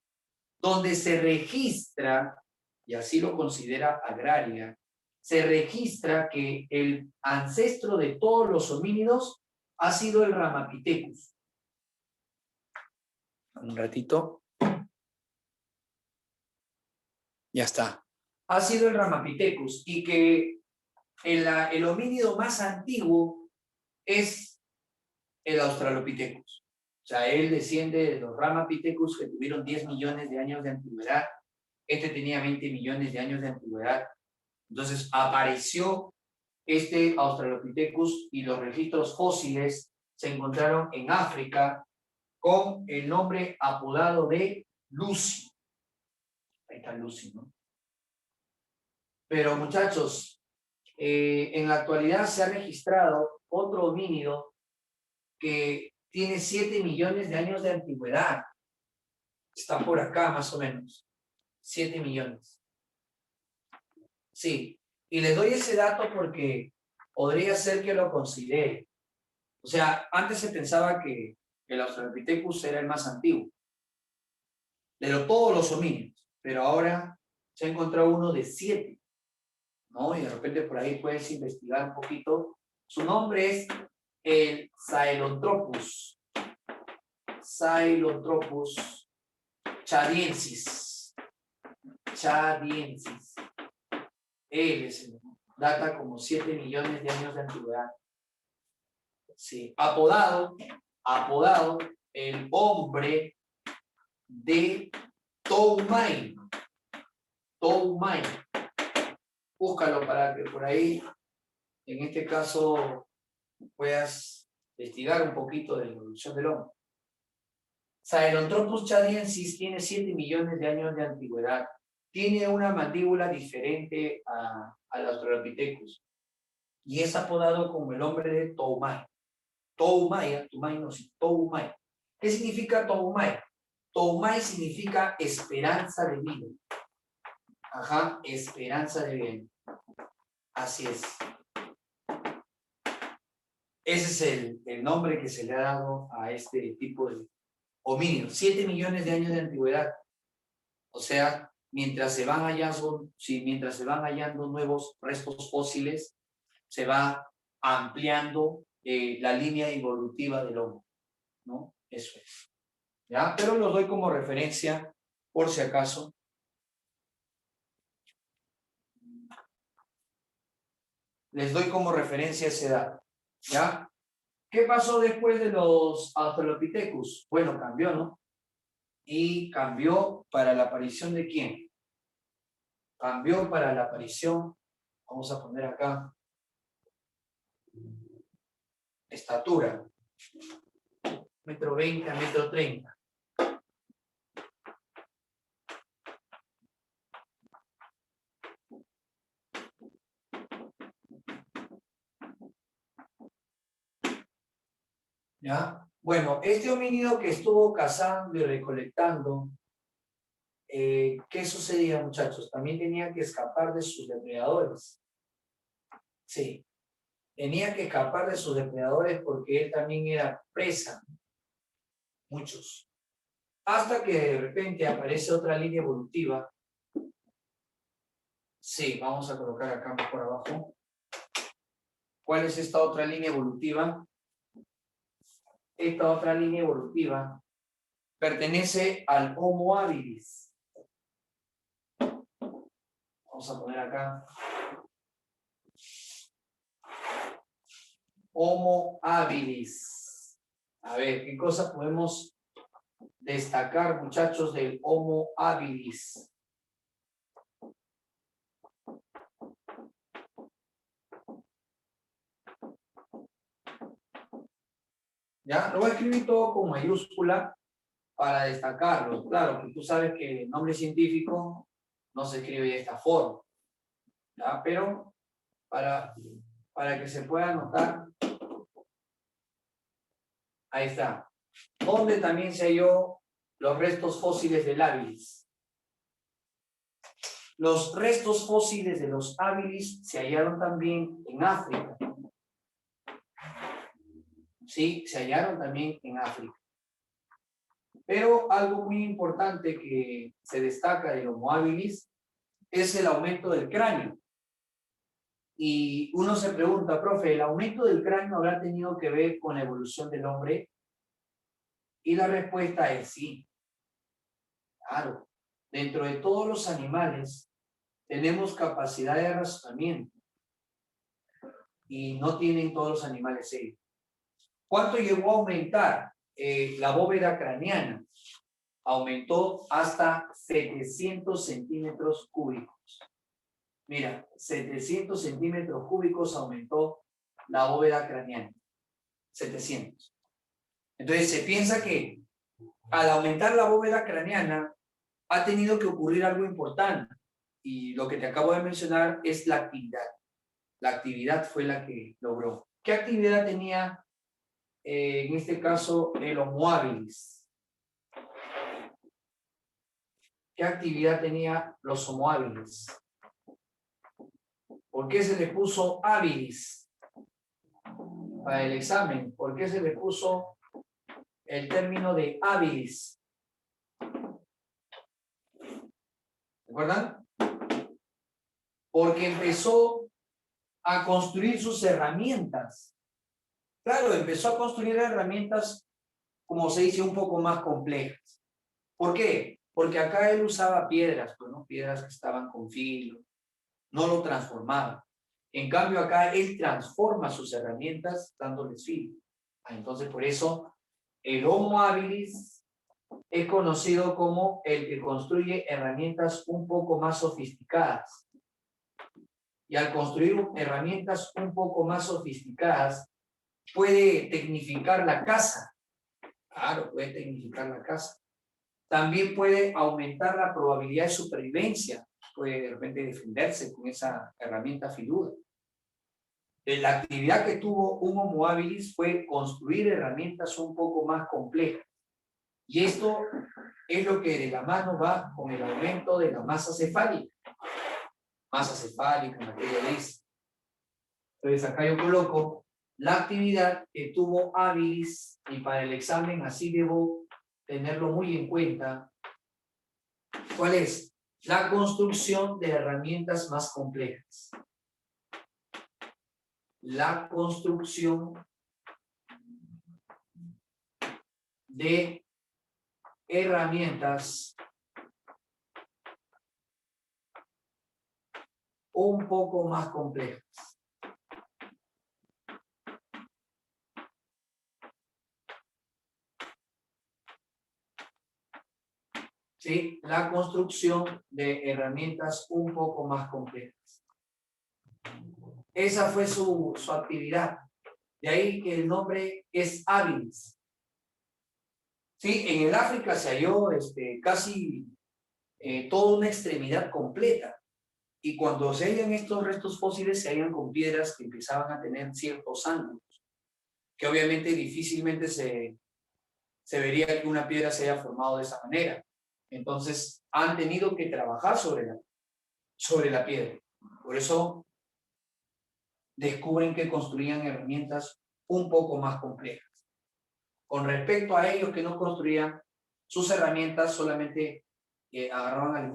donde se registra, y así lo considera Agraria, se registra que el ancestro de todos los homínidos ha sido el Ramapithecus. Un ratito. Ya está. Ha sido el Ramapithecus, y que el homínido más antiguo es el Australopithecus. O sea, él desciende de los Ramapithecus que tuvieron 10 millones de años de antigüedad. Este tenía 20 millones de años de antigüedad. Entonces apareció este Australopithecus y los registros fósiles se encontraron en África con el nombre apodado de Lucy. Ahí está Lucy, ¿no? Pero muchachos, en la actualidad se ha registrado otro homínido que tiene 7 millones de años de antigüedad. Está por acá más o menos. 7 millones. Sí, y les doy ese dato porque podría ser que lo considere. O sea, antes se pensaba que el Australopithecus era el más antiguo de todos los homínidos, pero ahora se ha encontrado uno de 7, ¿no? Y de repente por ahí puedes investigar un poquito. Su nombre es el Sahelanthropus. Sahelanthropus chadiensis. Chadiensis. Él data como 7 millones de años de antigüedad. Sí, apodado el hombre de Toumai. Toumai. Búscalo para que por ahí, en este caso, puedas investigar un poquito de la evolución del hombre. Sahelanthropus chadiensis tiene 7 millones de años de antigüedad. Tiene una mandíbula diferente al Australopithecus y es apodado como el hombre de Toumai. Toumai, Toumai. ¿Qué significa Toumai? Toumai significa esperanza de vida. Ajá, esperanza de vida. Así es. Ese es el nombre que se le ha dado a este tipo de homínido. 7 millones de años de antigüedad. O sea, mientras se van hallando nuevos restos fósiles, se va ampliando la línea evolutiva del hombre, ¿no? Eso es. ¿Ya? Pero los doy como referencia, por si acaso. Les doy como referencia esa edad. ¿Ya? ¿Qué pasó después de los Australopithecus? Bueno, cambió, ¿no? Y cambió para la aparición de ¿quién? Cambió para la aparición, vamos a poner acá, estatura, 1,20 m a 1,30 m. ¿Ya? Bueno, este homínido que estuvo cazando y recolectando, ¿qué sucedía, muchachos? También tenía que escapar de sus depredadores. Sí, tenía que escapar de sus depredadores porque él también era presa. Muchos. Hasta que de repente aparece otra línea evolutiva. Sí, vamos a colocar acá por abajo. ¿Cuál es esta otra línea evolutiva? Esta otra línea evolutiva pertenece al Homo habilis. Vamos a poner acá. Homo habilis. A ver, ¿qué cosas podemos destacar, muchachos, del Homo habilis? ¿Ya? Lo voy a escribir todo con mayúscula para destacarlo. Claro, que tú sabes que el nombre científico no se escribe de esta forma. ¿Ya? Pero para que se pueda notar, ahí está. Donde también se halló los restos fósiles del habilis. Los restos fósiles de los habilis se hallaron también en África. Sí, se hallaron también en África. Pero algo muy importante que se destaca del Homo habilis es el aumento del cráneo. Y uno se pregunta, profe, ¿el aumento del cráneo habrá tenido que ver con la evolución del hombre? Y la respuesta es sí. Claro. Dentro de todos los animales tenemos capacidad de razonamiento. Y no tienen todos los animales ello. ¿Cuánto llegó a aumentar la bóveda craneana? Aumentó hasta 700 centímetros cúbicos. Mira, 700 centímetros cúbicos aumentó la bóveda craneana. 700. Entonces se piensa que al aumentar la bóveda craneana ha tenido que ocurrir algo importante. y lo que te acabo de mencionar es la actividad. La actividad fue la que logró. ¿Qué actividad tenía, en este caso, el Homo habilis? ¿Qué actividad tenía los Homo habilis? ¿Por qué se le puso habilis para el examen? ¿Por qué se le puso el término de habilis? ¿Recuerdan? Porque empezó a construir sus herramientas. Claro, empezó a construir herramientas, como se dice, un poco más complejas. ¿Por qué? Porque acá él usaba piedras, pues, ¿no? Piedras que estaban con filo, no lo transformaba. En cambio, acá él transforma sus herramientas dándoles filo. Entonces, por eso, el Homo habilis es conocido como el que construye herramientas un poco más sofisticadas. Y al construir herramientas un poco más sofisticadas, puede tecnificar la casa. Claro, puede tecnificar la casa. También puede aumentar la probabilidad de supervivencia. Puede de repente defenderse con esa herramienta filuda. La actividad que tuvo un Homo habilis fue construir herramientas un poco más complejas. Y esto es lo que de la mano va con el aumento de la masa cefálica. Masa cefálica, materia gris. Entonces acá yo coloco la actividad que tuvo habilis y para el examen así debo tenerlo muy en cuenta. ¿Cuál es? La construcción de herramientas más complejas. La construcción de herramientas un poco más complejas. ¿Sí? La construcción de herramientas un poco más complejas. Esa fue su actividad. De ahí que el nombre es habilis. Sí, en el África se halló casi toda una extremidad completa. Y cuando se hallan estos restos fósiles, se hallan con piedras que empezaban a tener ciertos ángulos, que obviamente difícilmente se vería que una piedra se haya formado de esa manera. Entonces, han tenido que trabajar sobre la piedra. Por eso, descubren que construían herramientas un poco más complejas. Con respecto a ellos que no construían sus herramientas, solamente agarraban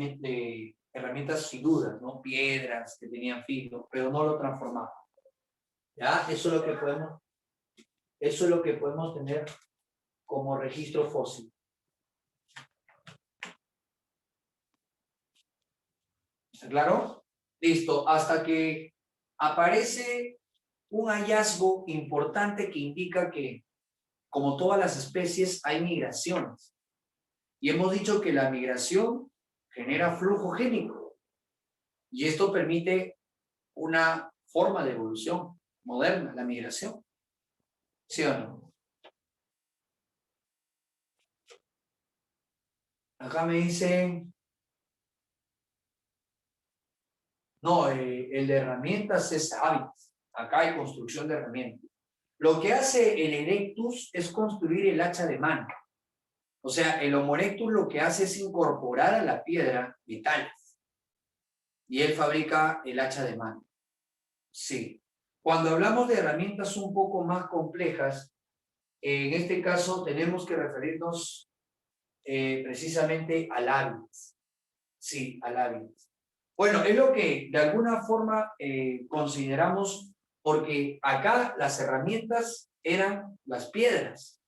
herramientas filudas, ¿no? Piedras que tenían filo, pero no lo transformaban. ¿Ya? Eso es lo que podemos tener como registro fósil. ¿Está claro? Listo. Hasta que aparece un hallazgo importante que indica que, como todas las especies, hay migraciones. Y hemos dicho que la migración genera flujo génico. Y esto permite una forma de evolución moderna, la migración. ¿Sí o no? Acá me dicen, no, el de herramientas es hábitos. Acá hay construcción de herramientas. Lo que hace el Erectus es construir el hacha de mano. O sea, el Homo erectus lo que hace es incorporar a la piedra metales. Y él fabrica el hacha de mano. Sí. Cuando hablamos de herramientas un poco más complejas, en este caso tenemos que referirnos precisamente al hábitos. Sí, al hábitos. Bueno, es lo que de alguna forma consideramos, porque acá las herramientas eran las piedras,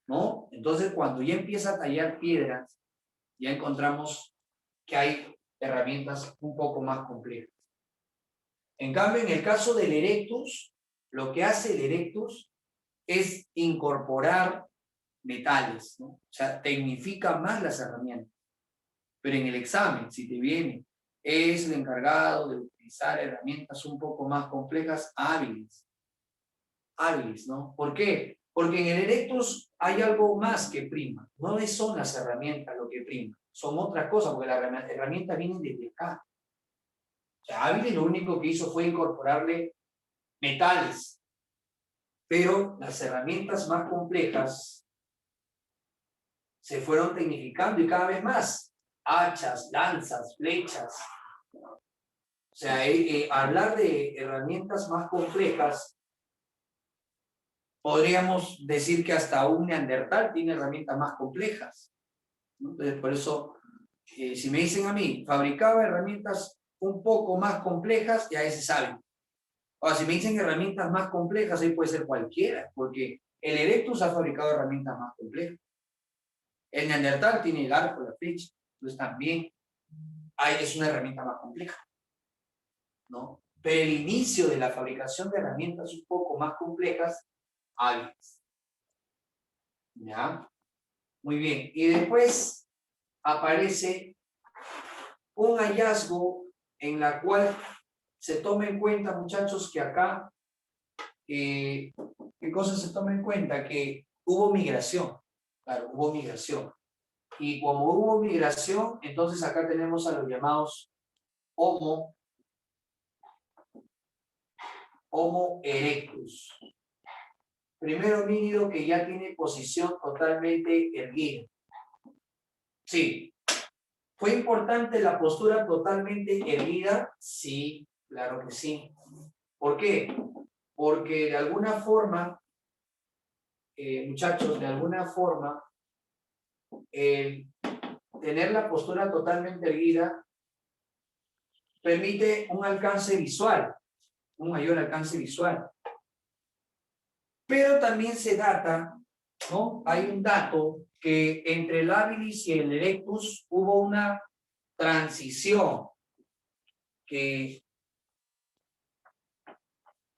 ¿no? Entonces, cuando ya empieza a tallar piedras, ya encontramos que hay herramientas un poco más complejas. En cambio, en el caso del Erectus, lo que hace el Erectus es incorporar metales, ¿no? O sea, tecnifica más las herramientas. Pero en el examen, si te viene, es el encargado de utilizar herramientas un poco más complejas, hábiles. Hábiles, ¿no? ¿Por qué? Porque en el Erectus hay algo más que prima. No son las herramientas lo que prima, son otra cosa, porque las herramientas vienen desde acá. O sea, Áviles lo único que hizo fue incorporarle metales, pero las herramientas más complejas se fueron tecnificando y cada vez más. Hachas, lanzas, flechas. O sea, hablar de herramientas más complejas, podríamos decir que hasta un neandertal tiene herramientas más complejas, ¿no? Entonces, por eso, si me dicen a mí, fabricaba herramientas un poco más complejas, ya se sabe. Ahora, si me dicen herramientas más complejas, ahí puede ser cualquiera, porque el Erectus ha fabricado herramientas más complejas. El neandertal tiene el arco, la flecha, entonces también es una herramienta más compleja, ¿no? Pero el inicio de la fabricación de herramientas un poco más complejas, Áviles. ¿Ya? Muy bien. Y después aparece un hallazgo en la cual se toma en cuenta, muchachos, que acá, ¿qué cosa se toma en cuenta? Que hubo migración. Claro, hubo migración. Y como hubo migración, entonces acá tenemos a los llamados Homo erectus. Primer homínido que ya tiene posición totalmente erguida. Sí. ¿Fue importante la postura totalmente erguida? Sí, claro que sí. ¿Por qué? Porque de alguna forma, muchachos, de alguna forma, tener la postura totalmente erguida permite un alcance visual, un mayor alcance visual. Pero también se data, ¿no? Hay un dato que entre el habilis y el erectus hubo una transición que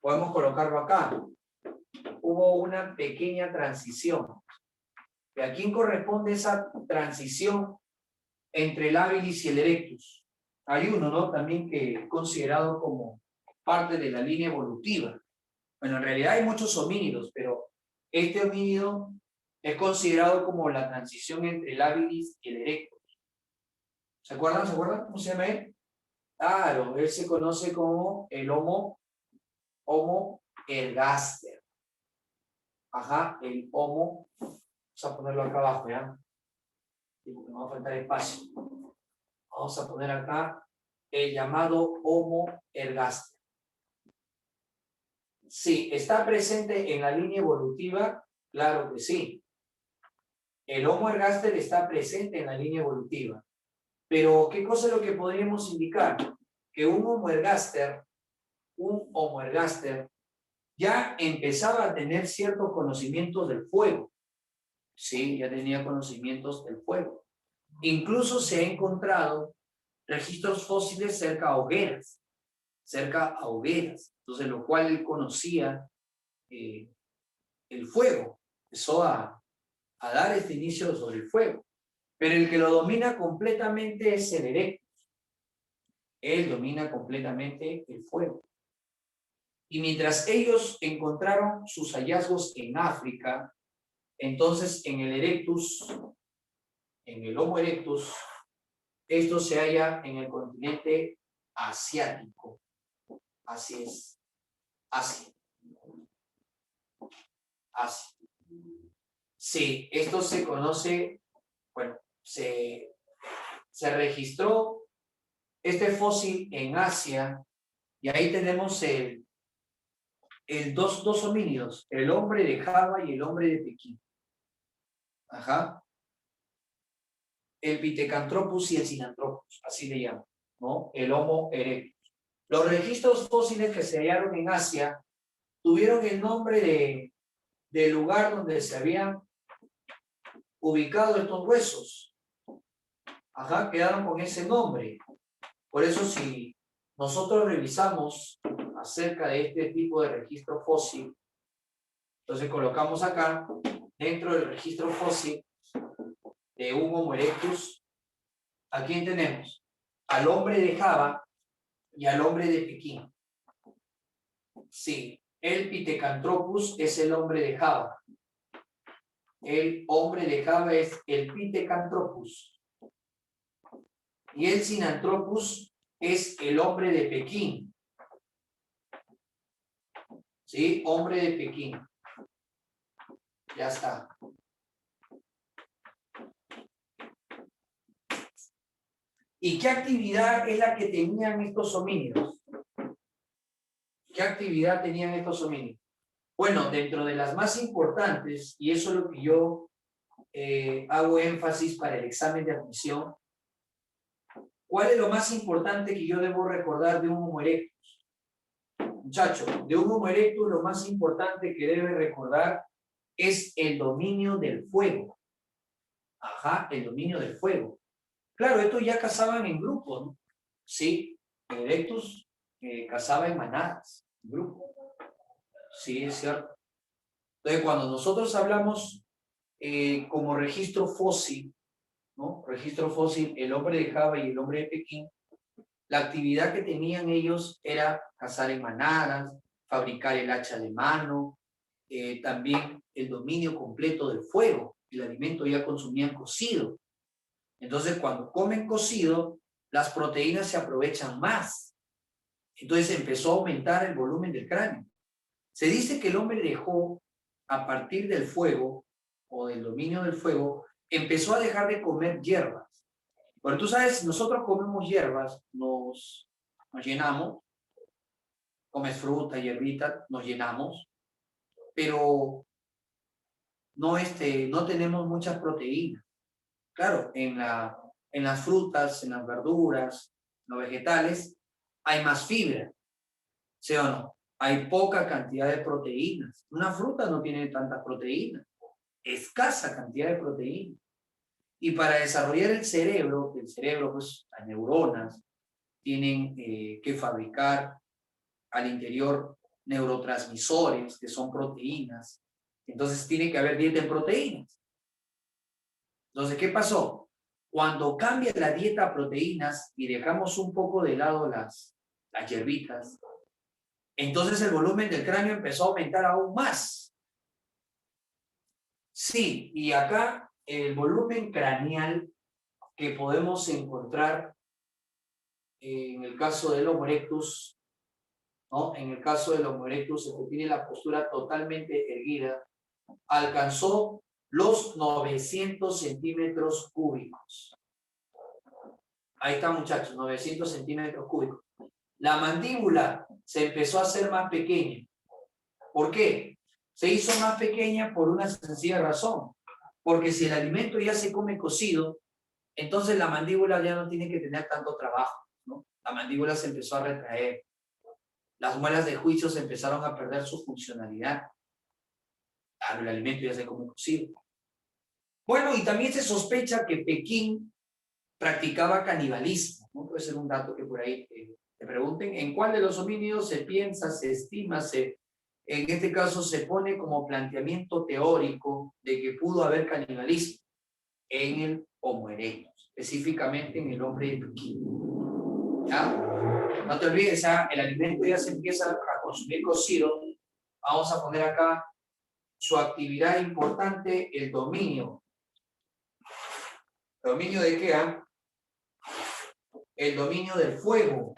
podemos colocarlo acá. Hubo una pequeña transición. ¿Y a quién corresponde esa transición entre el habilis y el erectus? Hay uno, ¿no? También que es considerado como parte de la línea evolutiva. Bueno, en realidad hay muchos homínidos, pero este homínido es considerado como la transición entre el habilis y el erectus. ¿Se acuerdan? ¿Se acuerdan cómo se llama él? Claro, él se conoce como el Homo ergaster. Ajá, el Homo. Vamos a ponerlo acá abajo, ¿ya? Porque me va a faltar espacio. Vamos a poner acá el llamado Homo ergaster. Sí, ¿está presente en la línea evolutiva? Claro que sí. El Homo ergaster está presente en la línea evolutiva. Pero, ¿qué cosa es lo que podríamos indicar? Que un Homo ergaster ya empezaba a tener ciertos conocimientos del fuego. Sí, ya tenía conocimientos del fuego. Incluso se ha encontrado registros fósiles cerca a hogueras. Entonces, lo cual él conocía el fuego. Empezó a dar este inicio sobre el fuego. Pero el que lo domina completamente es el erectus. Él domina completamente el fuego. Y mientras ellos encontraron sus hallazgos en África, entonces en el erectus, en el Homo erectus, esto se halla en el continente asiático. Así es. Asia. Sí, esto se conoce, bueno, se registró este fósil en Asia y ahí tenemos dos homínidos, el hombre de Java y el hombre de Pekín. Ajá. El Pithecanthropus y el Sinanthropus, así le llaman, ¿no? El Homo erectus. Los registros fósiles que se hallaron en Asia tuvieron el nombre del lugar donde se habían ubicado estos huesos. Ajá, quedaron con ese nombre. Por eso, si nosotros revisamos acerca de este tipo de registro fósil, entonces colocamos acá, dentro del registro fósil de un Homo erectus, ¿a quién tenemos? Al hombre de Java y al hombre de Pekín. Sí, el Pithecanthropus es el hombre de Java. El hombre de Java es el Pithecanthropus. Y el Sinanthropus es el hombre de Pekín. ¿Sí? Hombre de Pekín. Ya está. ¿Y qué actividad es la que tenían estos homínidos? ¿Qué actividad tenían estos homínidos? Bueno, dentro de las más importantes, y eso es lo que yo hago énfasis para el examen de admisión, ¿cuál es lo más importante que yo debo recordar de un Homo erectus? Muchachos, de un Homo erectus lo más importante que debe recordar es el dominio del fuego. Ajá, el dominio del fuego. Claro, estos ya cazaban en grupos, ¿no? Sí, erectus cazaba en manadas, en grupos. Sí, es cierto. Entonces, cuando nosotros hablamos como registro fósil, ¿no? Registro fósil, el hombre de Java y el hombre de Pekín, la actividad que tenían ellos era cazar en manadas, fabricar el hacha de mano, también el dominio completo del fuego. El alimento ya consumían cocido. Entonces, cuando comen cocido, las proteínas se aprovechan más. Entonces empezó a aumentar el volumen del cráneo. Se dice que el hombre dejó, a partir del fuego, o del dominio del fuego, empezó a dejar de comer hierbas. Pero tú sabes, si nosotros comemos hierbas, nos llenamos, comes fruta, hierbita, nos llenamos, pero no tenemos muchas proteínas. Claro, en las frutas, en las verduras, en los vegetales, hay más fibra, ¿sí o no? Hay poca cantidad de proteínas. Una fruta no tiene tantas proteínas, escasa cantidad de proteínas. Y para desarrollar el cerebro, pues las neuronas tienen que fabricar al interior neurotransmisores, que son proteínas. Entonces tiene que haber dieta en proteínas. Entonces, ¿qué pasó? Cuando cambia la dieta a proteínas y dejamos un poco de lado las hierbitas, entonces el volumen del cráneo empezó a aumentar aún más. Sí, y acá el volumen craneal que podemos encontrar en el caso del Homo erectus, ¿no? En el caso del Homo erectus, el que tiene la postura totalmente erguida, alcanzó los 900 centímetros cúbicos. Ahí está, muchachos, 900 centímetros cúbicos. La mandíbula se empezó a hacer más pequeña. ¿Por qué? Se hizo más pequeña por una sencilla razón. Porque si el alimento ya se come cocido, entonces la mandíbula ya no tiene que tener tanto trabajo, ¿no? La mandíbula se empezó a retraer. Las muelas de juicio se empezaron a perder su funcionalidad. Claro, el alimento ya se come cocido. Bueno, y también se sospecha que Pekín practicaba canibalismo, ¿no? Puede ser un dato que por ahí te pregunten. ¿En cuál de los homínidos se piensa, se estima, en este caso se pone como planteamiento teórico de que pudo haber canibalismo? En el Homo erectus, específicamente en el hombre de Pekín. ¿Ya? No te olvides, ¿ya? El alimento ya se empieza a consumir cocido. Vamos a poner acá su actividad importante, el dominio. ¿El dominio de qué? El dominio del fuego.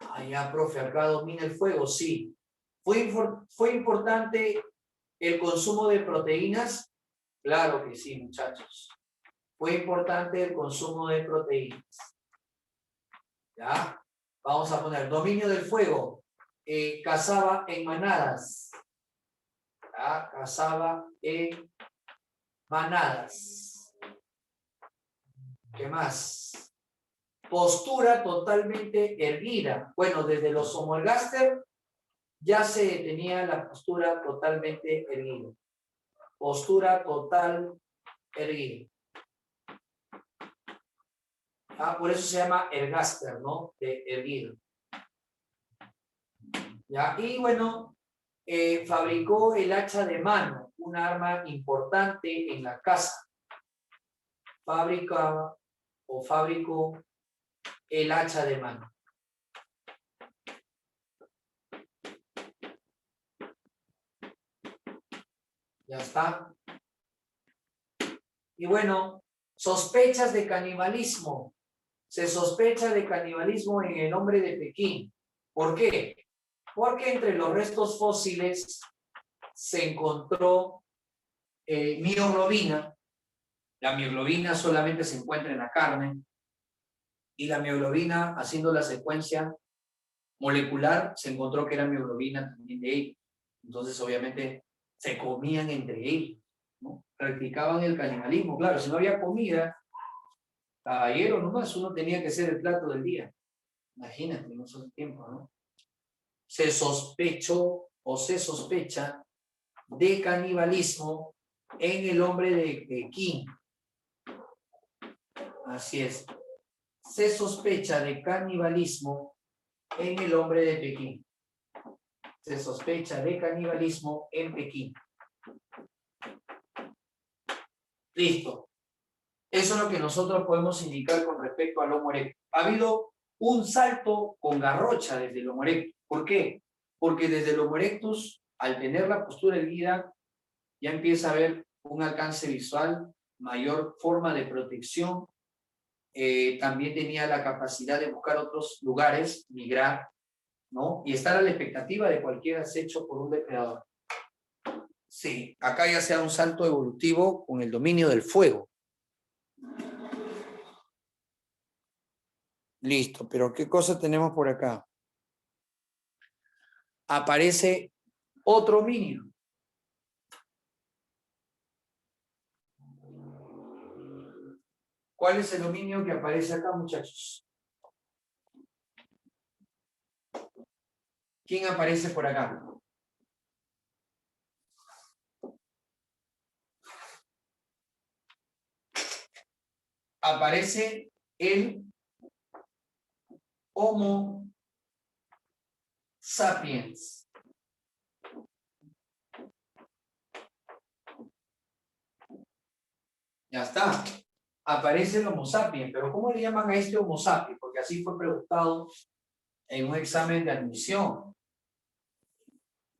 Ah, ya, profe, acá domina el fuego, sí. ¿Fue importante el consumo de proteínas? Claro que sí, muchachos. Fue importante el consumo de proteínas. ¿Ya? Vamos a poner dominio del fuego. Cazaba en manadas. ¿Ya? Cazaba en manadas. ¿Qué más? Postura totalmente erguida. Bueno, desde los Homo ergaster ya se tenía la postura totalmente erguida. Postura total erguida. Ah, por eso se llama ergaster, ¿no? De erguido. ¿Ya? Y bueno, fabricó el hacha de mano, un arma importante en la caza. Fabricó el hacha de mano. Ya está. Y bueno, sospechas de canibalismo. Se sospecha de canibalismo en el hombre de Pekín. ¿Por qué? Porque entre los restos fósiles se encontró mioglobina. La mioglobina solamente se encuentra en la carne. Y la mioglobina, haciendo la secuencia molecular, se encontró que era mioglobina también de ellos. Entonces, obviamente, se comían entre ellos, ¿no? Practicaban el canibalismo. Claro, si no había comida, caballero nomás, uno tenía que ser el plato del día. Imagínate, en esos tiempos, ¿no? Se sospechó o se sospecha de canibalismo en el hombre de Pekín. Así es. Se sospecha de canibalismo en el hombre de Pekín. Se sospecha de canibalismo en Pekín. Listo. Eso es lo que nosotros podemos indicar con respecto al Homo erectus. Ha habido un salto con Garrocha desde el Homo erectus. ¿Por qué? Porque desde el Homo erectus, al tener la postura erguida, ya empieza a haber un alcance visual, mayor forma de protección. También tenía la capacidad de buscar otros lugares, migrar, ¿no? Y estar a la expectativa de cualquier acecho por un depredador. Sí, acá ya sea un salto evolutivo con el dominio del fuego. Listo, pero ¿qué cosa tenemos por acá? Aparece otro homínido. ¿Cuál es el homínido que aparece acá, muchachos? ¿Quién aparece por acá? Aparece el Homo sapiens. Ya está. Aparece el Homo sapiens. Pero ¿cómo le llaman a este Homo sapiens? Porque así fue preguntado en un examen de admisión.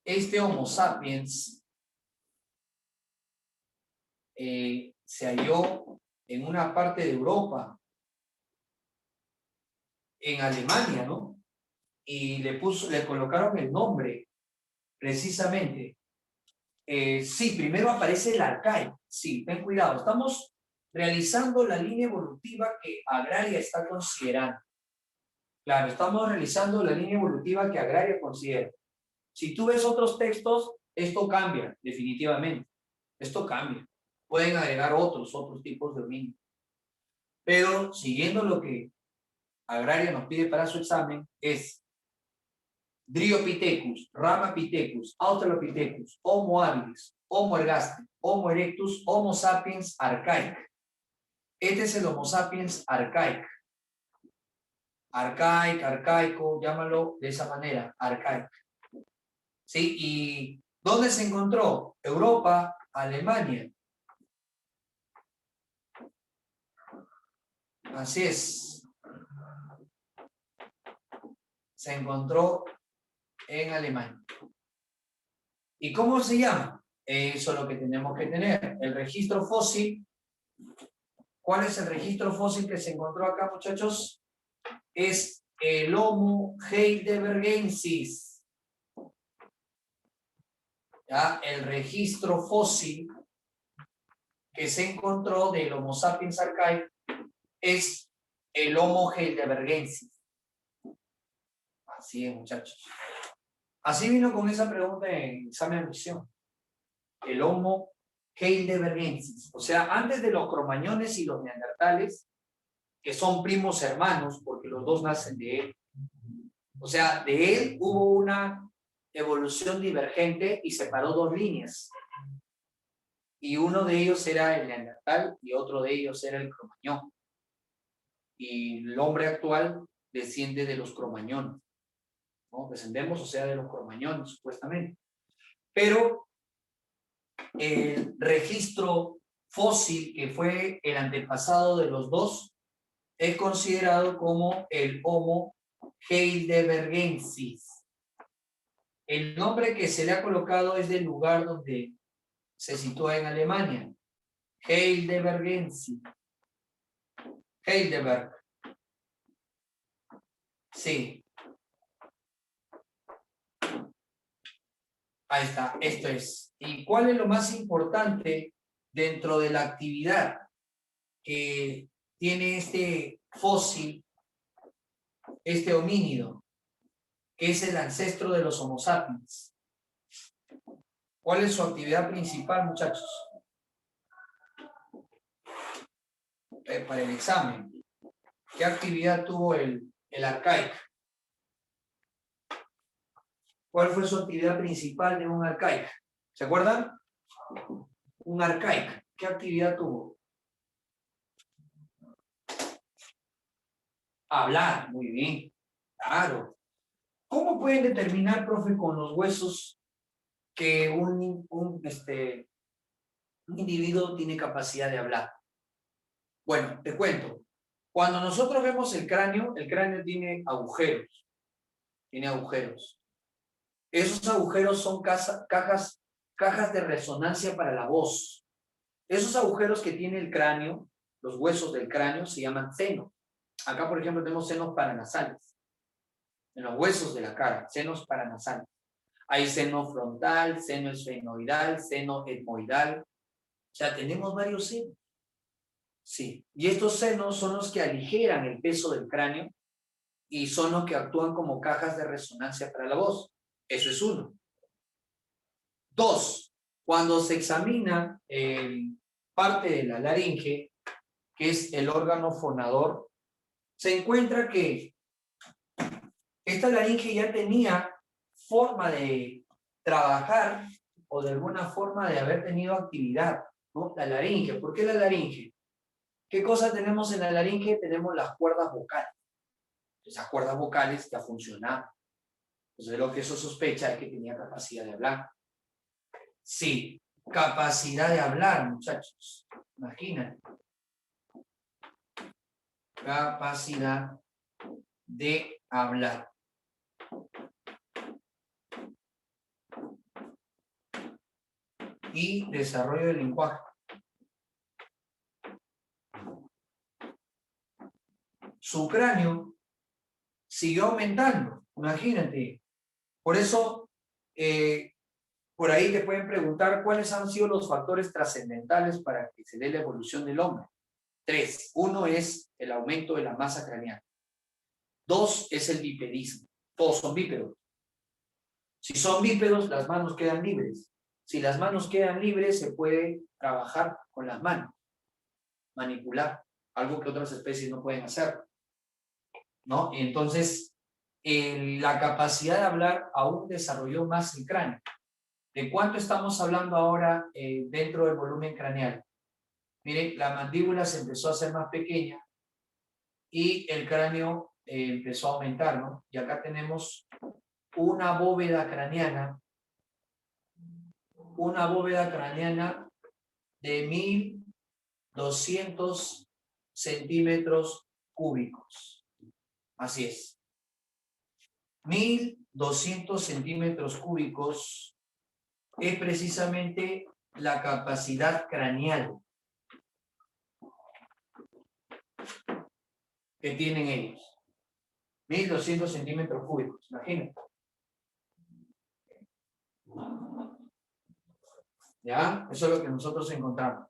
Este Homo sapiens se halló en una parte de Europa, en Alemania, ¿no? Y le colocaron el nombre, precisamente. Sí, primero aparece el arcaico. Sí, ten cuidado. Estamos realizando la línea evolutiva que Agraria está considerando. Claro, estamos realizando la línea evolutiva que Agraria considera. Si tú ves otros textos, esto cambia, definitivamente. Esto cambia. Pueden agregar otros tipos de dominio. Pero siguiendo lo que Agraria nos pide para su examen, es Dryopithecus, Ramapithecus, Australopithecus, Homo habilis, Homo ergaster, Homo erectus, Homo sapiens archaic. Este es el Homo sapiens archaic. Archaic, arcaico, llámalo de esa manera, archaic. ¿Sí? ¿Y dónde se encontró? Europa, Alemania. Así es. Se encontró en Alemania. ¿Y cómo se llama? Eso es lo que tenemos que tener. El registro fósil. ¿Cuál es el registro fósil que se encontró acá, muchachos? Es el Homo heidelbergensis. ¿Ya? El registro fósil que se encontró del Homo sapiens archaic es el Homo heidelbergensis. Así es, muchachos. Así vino con esa pregunta en examen de admisión. El Homo heidelbergensis. O sea, antes de los cromañones y los neandertales, que son primos hermanos, porque los dos nacen de él. O sea, de él hubo una evolución divergente y separó dos líneas. Y uno de ellos era el neandertal y otro de ellos era el cromañón. Y el hombre actual desciende de los cromañones, ¿no? Descendemos, o sea, de los cromañones, supuestamente. Pero el registro fósil, que fue el antepasado de los dos, es considerado como el Homo heidelbergensis. El nombre que se le ha colocado es del lugar donde se sitúa en Alemania. Heidelbergensis. Heidelberg. Sí. Ahí está, esto es. ¿Y cuál es lo más importante dentro de la actividad que tiene este fósil, este homínido, que es el ancestro de los Homo sapiens? ¿Cuál es su actividad principal, muchachos? Para el examen. ¿Qué actividad tuvo el arcaico? ¿Cuál fue su actividad principal de un arcaico? ¿Se acuerdan? Un arcaico. ¿Qué actividad tuvo? Hablar. Muy bien. Claro. ¿Cómo pueden determinar, profe, con los huesos que un individuo tiene capacidad de hablar? Bueno, te cuento. Cuando nosotros vemos el cráneo tiene agujeros. Tiene agujeros. Esos agujeros son cajas de resonancia para la voz. Esos agujeros que tiene el cráneo, los huesos del cráneo, se llaman senos. Acá, por ejemplo, tenemos senos paranasales. En los huesos de la cara, senos paranasales. Hay seno frontal, seno esfenoidal, seno etmoidal. O sea, tenemos varios senos. Sí. Y estos senos son los que aligeran el peso del cráneo y son los que actúan como cajas de resonancia para la voz. Eso es uno. Dos, cuando se examina parte de la laringe, que es el órgano fonador, se encuentra que esta laringe ya tenía forma de trabajar o de alguna forma de haber tenido actividad, ¿no? La laringe. ¿Por qué la laringe? ¿Qué cosa tenemos en la laringe? Tenemos las cuerdas vocales. Esas cuerdas vocales ya funcionaban. Entonces lo que eso sospecha es que tenía capacidad de hablar. Sí, capacidad de hablar, muchachos. Imagínate. Capacidad de hablar. Y desarrollo del lenguaje. Su cráneo siguió aumentando, imagínate. Por eso, por ahí te pueden preguntar cuáles han sido los factores trascendentales para que se dé la evolución del hombre. 3. 1 es el aumento de la masa craneal. 2 es el bipedismo. Todos son bípedos. Si son bípedos, las manos quedan libres. Si las manos quedan libres, se puede trabajar con las manos, manipular, algo que otras especies no pueden hacer, ¿no? Y entonces, la capacidad de hablar aún desarrolló más el cráneo. ¿De cuánto estamos hablando ahora dentro del volumen craneal? Miren, la mandíbula se empezó a hacer más pequeña y el cráneo empezó a aumentar, ¿no? Y acá tenemos una bóveda craneana de 1200 centímetros cúbicos. Así es. 1200 centímetros cúbicos es precisamente la capacidad craneal que tienen ellos. 1200 centímetros cúbicos, imagínate. ¿Ya? Eso es lo que nosotros encontramos.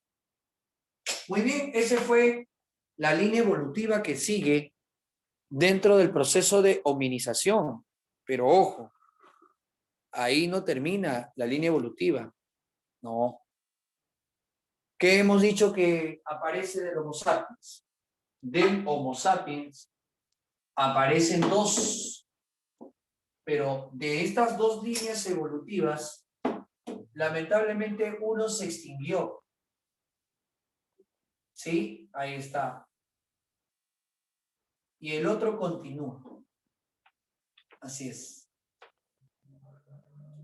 Muy bien, esa fue la línea evolutiva que sigue dentro del proceso de hominización. Pero ojo, ahí no termina la línea evolutiva. No. ¿Qué hemos dicho que aparece del Homo sapiens? Del Homo sapiens aparecen dos, pero de estas dos líneas evolutivas, lamentablemente uno se extinguió. ¿Sí? Ahí está. Y el otro continúa. Así es.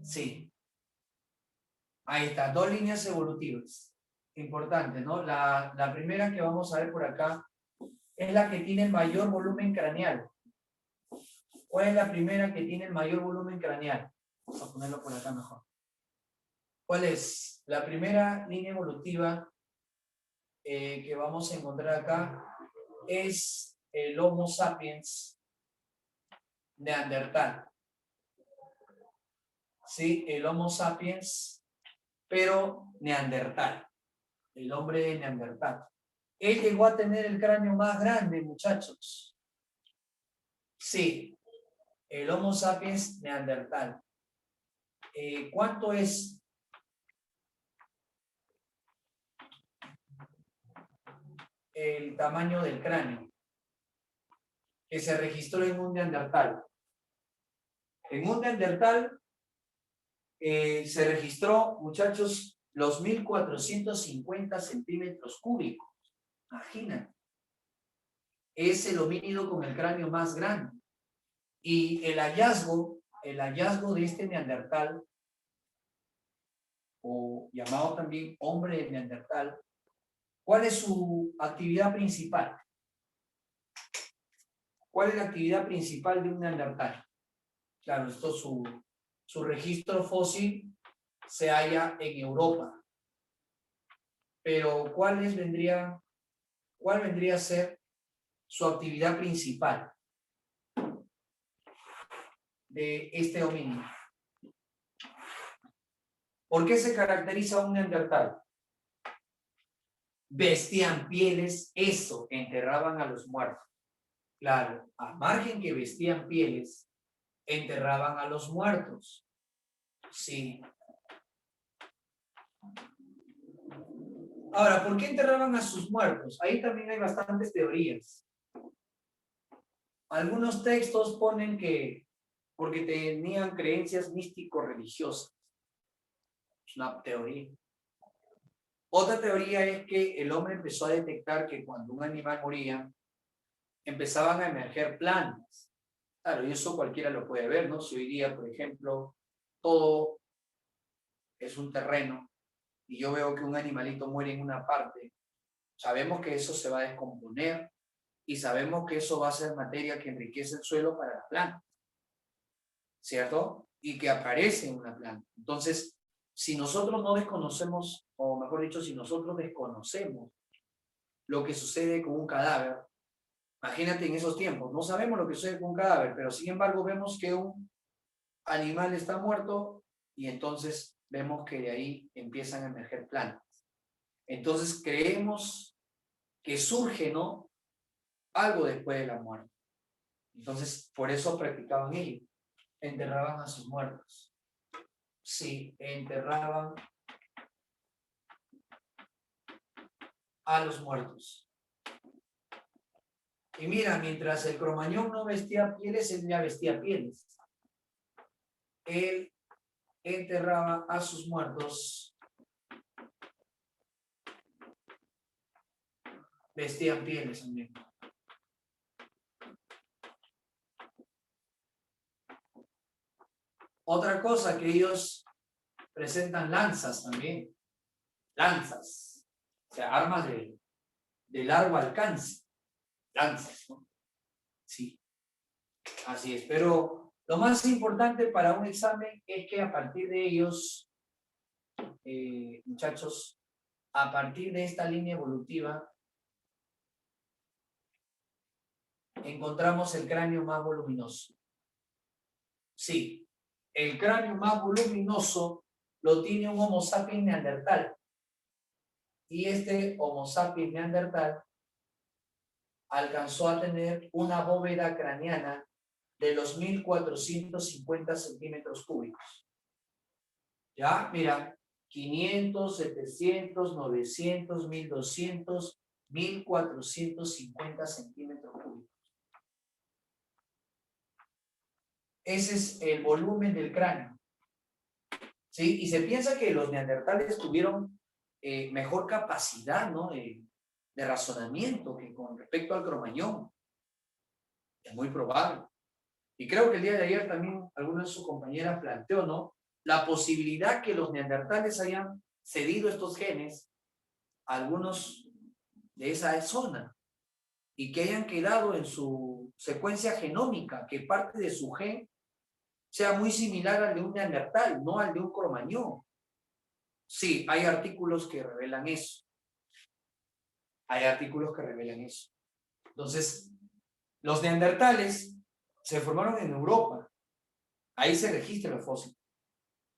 Sí. Ahí está, dos líneas evolutivas. Importante, ¿no? La primera que vamos a ver por acá es la que tiene el mayor volumen craneal. ¿Cuál es la primera que tiene el mayor volumen craneal? Vamos a ponerlo por acá mejor. ¿Cuál es? La primera línea evolutiva que vamos a encontrar acá es el Homo sapiens neandertal. Sí, el Homo sapiens, pero neandertal. El hombre de Neandertal. Él llegó a tener el cráneo más grande, muchachos. Sí, el Homo sapiens neandertal. ¿Cuánto es? El tamaño del cráneo que se registró en un neandertal. En un neandertal se registró, muchachos, los 1450 centímetros cúbicos. Imagínate. Es el homínido con el cráneo más grande. Y el hallazgo de este neandertal, o llamado también hombre de Neandertal, ¿cuál es su actividad principal? ¿Cuál es la actividad principal de un neandertal? Claro, esto su registro fósil se halla en Europa. Pero ¿cuál vendría a ser su actividad principal de este homínido? ¿Por qué se caracteriza un neandertal? Vestían pieles, eso, enterraban a los muertos. Claro, al margen que vestían pieles, enterraban a los muertos. Sí. Ahora, ¿por qué enterraban a sus muertos? Ahí también hay bastantes teorías. Algunos textos ponen que porque tenían creencias místico-religiosas. Es una teoría. Otra teoría es que el hombre empezó a detectar que cuando un animal moría, empezaban a emerger plantas. Claro, y eso cualquiera lo puede ver, ¿no? Si hoy día, por ejemplo, todo es un terreno y yo veo que un animalito muere en una parte, sabemos que eso se va a descomponer y sabemos que eso va a ser materia que enriquece el suelo para la planta, ¿cierto? Y que aparece en una planta. Entonces, si nosotros no desconocemos, o mejor dicho, si nosotros desconocemos lo que sucede con un cadáver, imagínate en esos tiempos, no sabemos lo que sucede con un cadáver, pero sin embargo vemos que un animal está muerto y entonces vemos que de ahí empiezan a emerger plantas. Entonces creemos que surge, ¿no?, algo después de la muerte. Entonces, por eso practicaban ello. Enterraban a sus muertos. Sí, enterraban a los muertos. Y mira, mientras el Cromañón no vestía pieles, él ya vestía pieles. Él enterraba a sus muertos, vestían pieles también. Otra cosa que ellos presentan lanzas también. Lanzas. O sea, armas de largo alcance. Lanzas, ¿no? Sí. Así es. Pero lo más importante para un examen es que a partir de ellos, muchachos, a partir de esta línea evolutiva, encontramos el cráneo más voluminoso. Sí, el cráneo más voluminoso lo tiene un Homo sapiens neandertal. Y este Homo sapiens neandertal alcanzó a tener una bóveda craneana de los 1450 centímetros cúbicos. Ya, mira, 500, 700, 900, 1200, 1450 centímetros cúbicos. Ese es el volumen del cráneo. ¿Sí? Y se piensa que los neandertales tuvieron mejor capacidad, ¿no?, de razonamiento que con respecto al Cromañón. Es muy probable. Y creo que el día de ayer también alguna de sus compañeras planteó, ¿no?, la posibilidad que los neandertales hayan cedido estos genes a algunos de esa zona y que hayan quedado en su secuencia genómica, que parte de su gen sea muy similar al de un neandertal, no al de un cromañón. Sí, hay artículos que revelan eso. Hay artículos que revelan eso. Entonces, los neandertales se formaron en Europa. Ahí se registran los fósiles.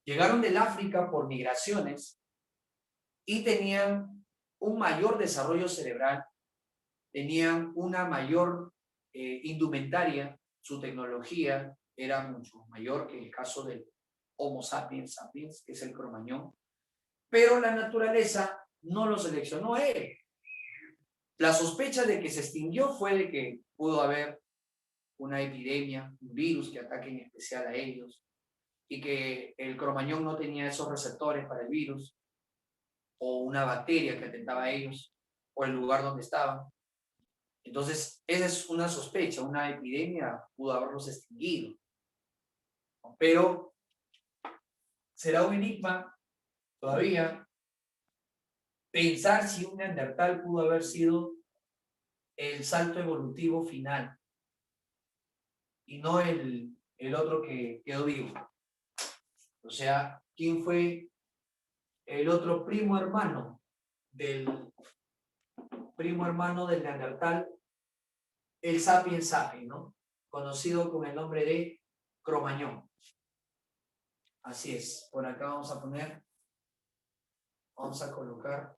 Llegaron del África por migraciones y tenían un mayor desarrollo cerebral, tenían una mayor indumentaria, su tecnología era mucho mayor que el caso del Homo sapiens sapiens, que es el cromañón, pero la naturaleza no lo seleccionó a él. La sospecha de que se extinguió fue de que pudo haber una epidemia, un virus que ataque en especial a ellos, y que el cromañón no tenía esos receptores para el virus, o una bacteria que atentaba a ellos, o el lugar donde estaban. Entonces, esa es una sospecha, una epidemia pudo haberlos extinguido. Pero será un enigma todavía pensar si un neandertal pudo haber sido el salto evolutivo final y no el otro que quedó vivo. O sea, ¿quién fue el otro primo hermano del neandertal? El sapiens sapiens, ¿no? Conocido con el nombre de cromañón. Así es. Por acá vamos a colocar.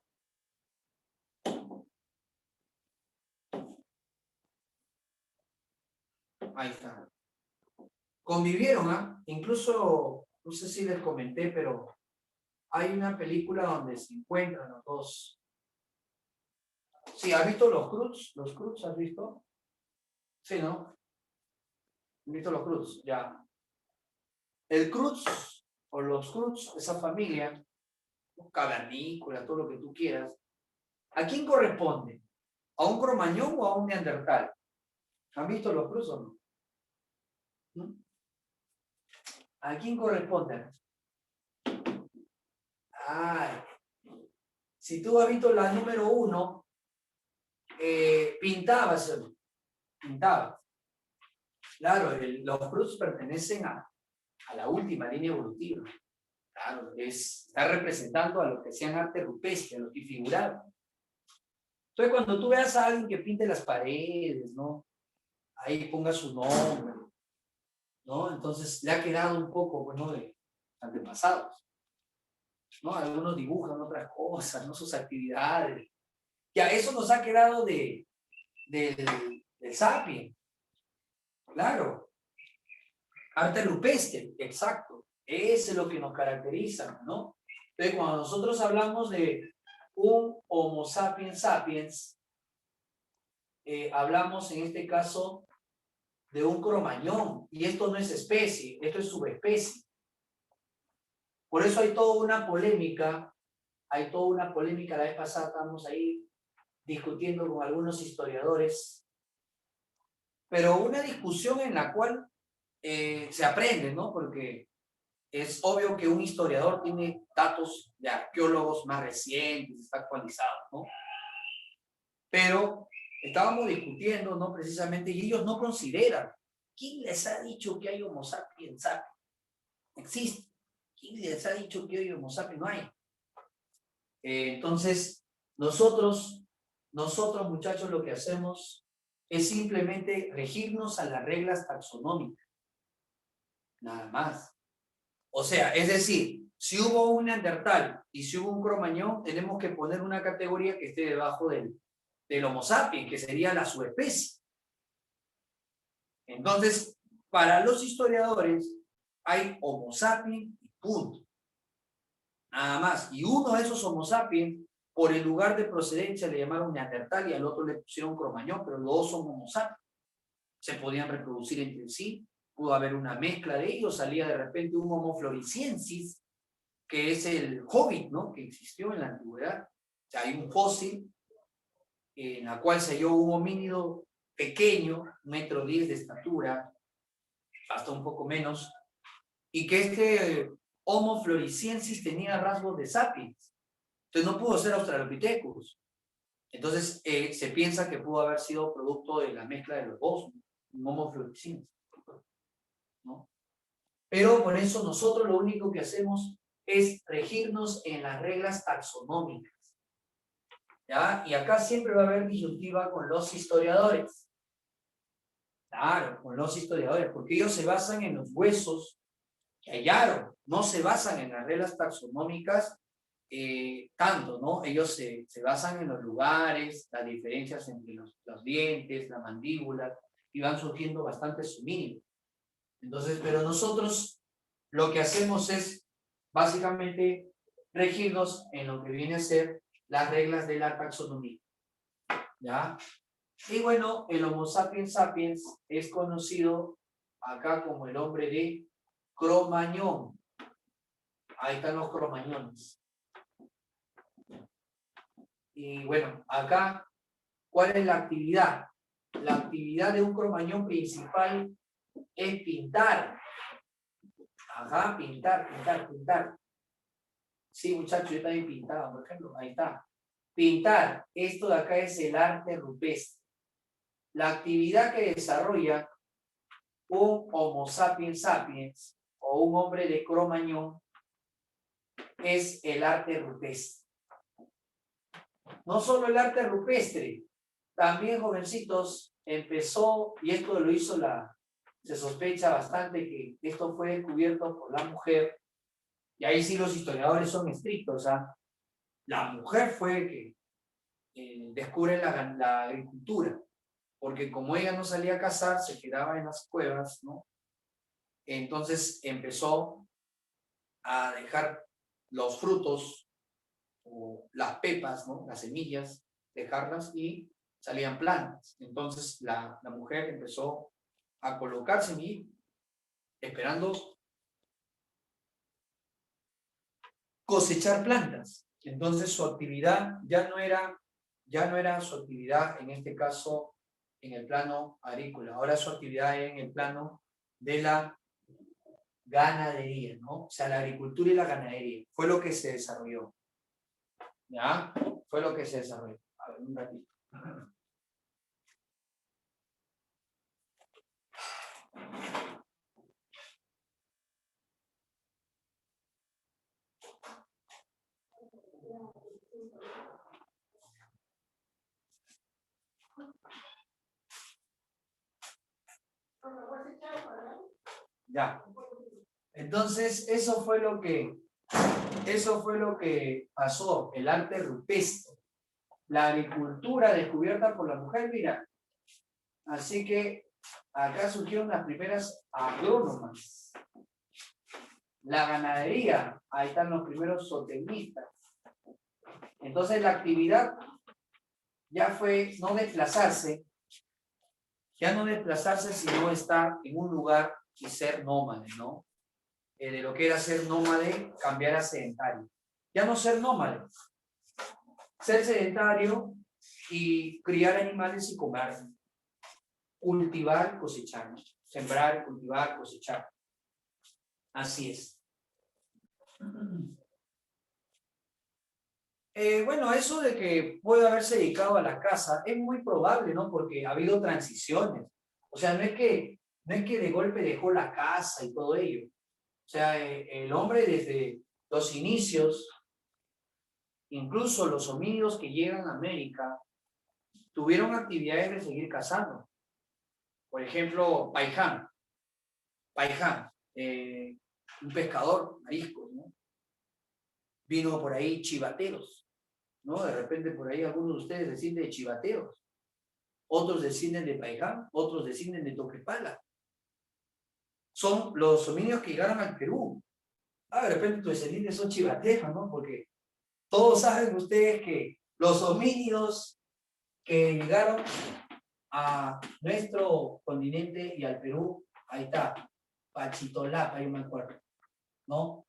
Ahí está. Convivieron, ¿ah? Incluso, no sé si les comenté, pero hay una película donde se encuentran los dos. Sí, ¿has visto los Cruz? ¿Los Cruz has visto? Sí, ¿no? ¿Has visto los Cruz? Ya. El Cruz o los Cruz, esa familia, cavernícola, todo lo que tú quieras, ¿a quién corresponde? ¿A un cromañón o a un neandertal? ¿Han visto los Cruz o no? ¿A quién corresponde? Ay, si tú has visto la número 1, pintaba. Claro, los Cruz pertenecen a la última línea evolutiva. Claro, está representando a los que hacían arte rupestre, a los que figuraban. Entonces, cuando tú veas a alguien que pinte las paredes, ¿no? Ahí ponga su nombre, ¿no? Entonces, le ha quedado un poco, bueno, de antepasados, ¿no? Algunos dibujan otras cosas, ¿no? Sus actividades. Ya, eso nos ha quedado del sapien. Claro. Arte rupestre, exacto. Ese es lo que nos caracteriza, ¿no? Entonces, cuando nosotros hablamos de un Homo sapiens sapiens, hablamos en este caso de un cromañón, y esto no es especie, esto es subespecie. Por eso hay toda una polémica, la vez pasada estábamos ahí discutiendo con algunos historiadores, pero una discusión en la cual se aprende, ¿no? Porque es obvio que un historiador tiene datos de arqueólogos más recientes, está actualizado, ¿no? Pero estábamos discutiendo, ¿no? Precisamente, y ellos no consideran. ¿Quién les ha dicho que hay Homo sapiens sapiens? Existe. ¿Quién les ha dicho que hay Homo sapiens? No hay. Entonces, nosotros, muchachos, lo que hacemos es simplemente regirnos a las reglas taxonómicas. Nada más. O sea, es decir, si hubo un neandertal y si hubo un cromañón, tenemos que poner una categoría que esté debajo del Homo sapiens, que sería la subespecie. Entonces, para los historiadores, hay Homo sapiens y punto. Nada más. Y uno de esos Homo sapiens, por el lugar de procedencia, le llamaron neandertal y al otro le pusieron cromañón, pero los dos son Homo sapiens. Se podían reproducir entre sí, pudo haber una mezcla de ellos, salía de repente un Homo floresiensis, que es el hobbit, ¿no? Que existió en la antigüedad. O sea, hay un fósil en la cual se halló un homínido pequeño, 1,10 m de estatura, hasta un poco menos, y que este Homo floresiensis tenía rasgos de sapiens. Entonces no pudo ser Australopithecus. Entonces se piensa que pudo haber sido producto de la mezcla de los dos, un Homo floresiensis, ¿no? Pero por eso nosotros lo único que hacemos es regirnos en las reglas taxonómicas. ¿Ya? Y acá siempre va a haber disyuntiva con los historiadores. Claro, con los historiadores, porque ellos se basan en los huesos que hallaron, no se basan en las reglas taxonómicas tanto, ¿no? Ellos se basan en los lugares, las diferencias entre los dientes, la mandíbula, y van surgiendo bastantes homínidos. Entonces, pero nosotros lo que hacemos es básicamente regirnos en lo que viene a ser las reglas de la taxonomía, ¿ya? Y bueno, el Homo sapiens sapiens es conocido acá como el hombre de Cromañón. Ahí están los cromañones. Y bueno, acá, ¿cuál es la actividad? La actividad de un cromañón principal es pintar. Ajá, pintar. Sí, muchachos, yo también pintaba, por ejemplo, ahí está. Pintar, esto de acá es el arte rupestre. La actividad que desarrolla un Homo sapiens sapiens o un hombre de Cromañón es el arte rupestre. No solo el arte rupestre, también, jovencitos, empezó, y esto lo hizo se sospecha bastante que esto fue descubierto por la mujer, y ahí sí los historiadores son estrictos, ¿ah? La mujer fue que descubre la agricultura, porque como ella no salía a cazar, se quedaba en las cuevas, ¿no? Entonces empezó a dejar los frutos o las pepas, ¿no? Las semillas, dejarlas y salían plantas. Entonces la mujer empezó a colocar semillas esperando cosechar plantas. Entonces su actividad ya no era su actividad en este caso en el plano agrícola, ahora su actividad es en el plano de la ganadería, ¿no? O sea, la agricultura y la ganadería fue lo que se desarrolló. ¿Ya? Fue lo que se desarrolló. A ver, un ratito. Ya. Entonces, eso fue lo que pasó, el arte rupestre, la agricultura descubierta por la mujer, mira. Así que acá surgieron las primeras agrónomas. La ganadería, ahí están los primeros zootecnistas. Entonces la actividad ya fue no desplazarse, sino estar en un lugar y ser nómade, ¿no? De lo que era ser nómade, cambiar a sedentario. Ya no ser nómade, ser sedentario y criar animales y comer. Cultivar, cosechar, ¿no? Sembrar, cultivar, cosechar. Así es. Bueno, eso de que puede haberse dedicado a la caza es muy probable, ¿no? Porque ha habido transiciones. O sea, no es que de golpe dejó la caza y todo ello. O sea, el hombre desde los inicios, incluso los homínidos que llegan a América, tuvieron actividades de seguir cazando. Por ejemplo, Paiján, un pescador, mariscos, ¿no? Vino por ahí chivateros, ¿no? De repente por ahí algunos de ustedes descienden de chivateros, otros descienden de Paiján, otros descienden de Toquepala. Son los homínidos que llegaron al Perú. De repente tus descendientes son chivateros, ¿no? Porque todos saben ustedes que los homínidos que llegaron a nuestro continente y al Perú, ahí está, Pachitolapa, yo me acuerdo, ¿no?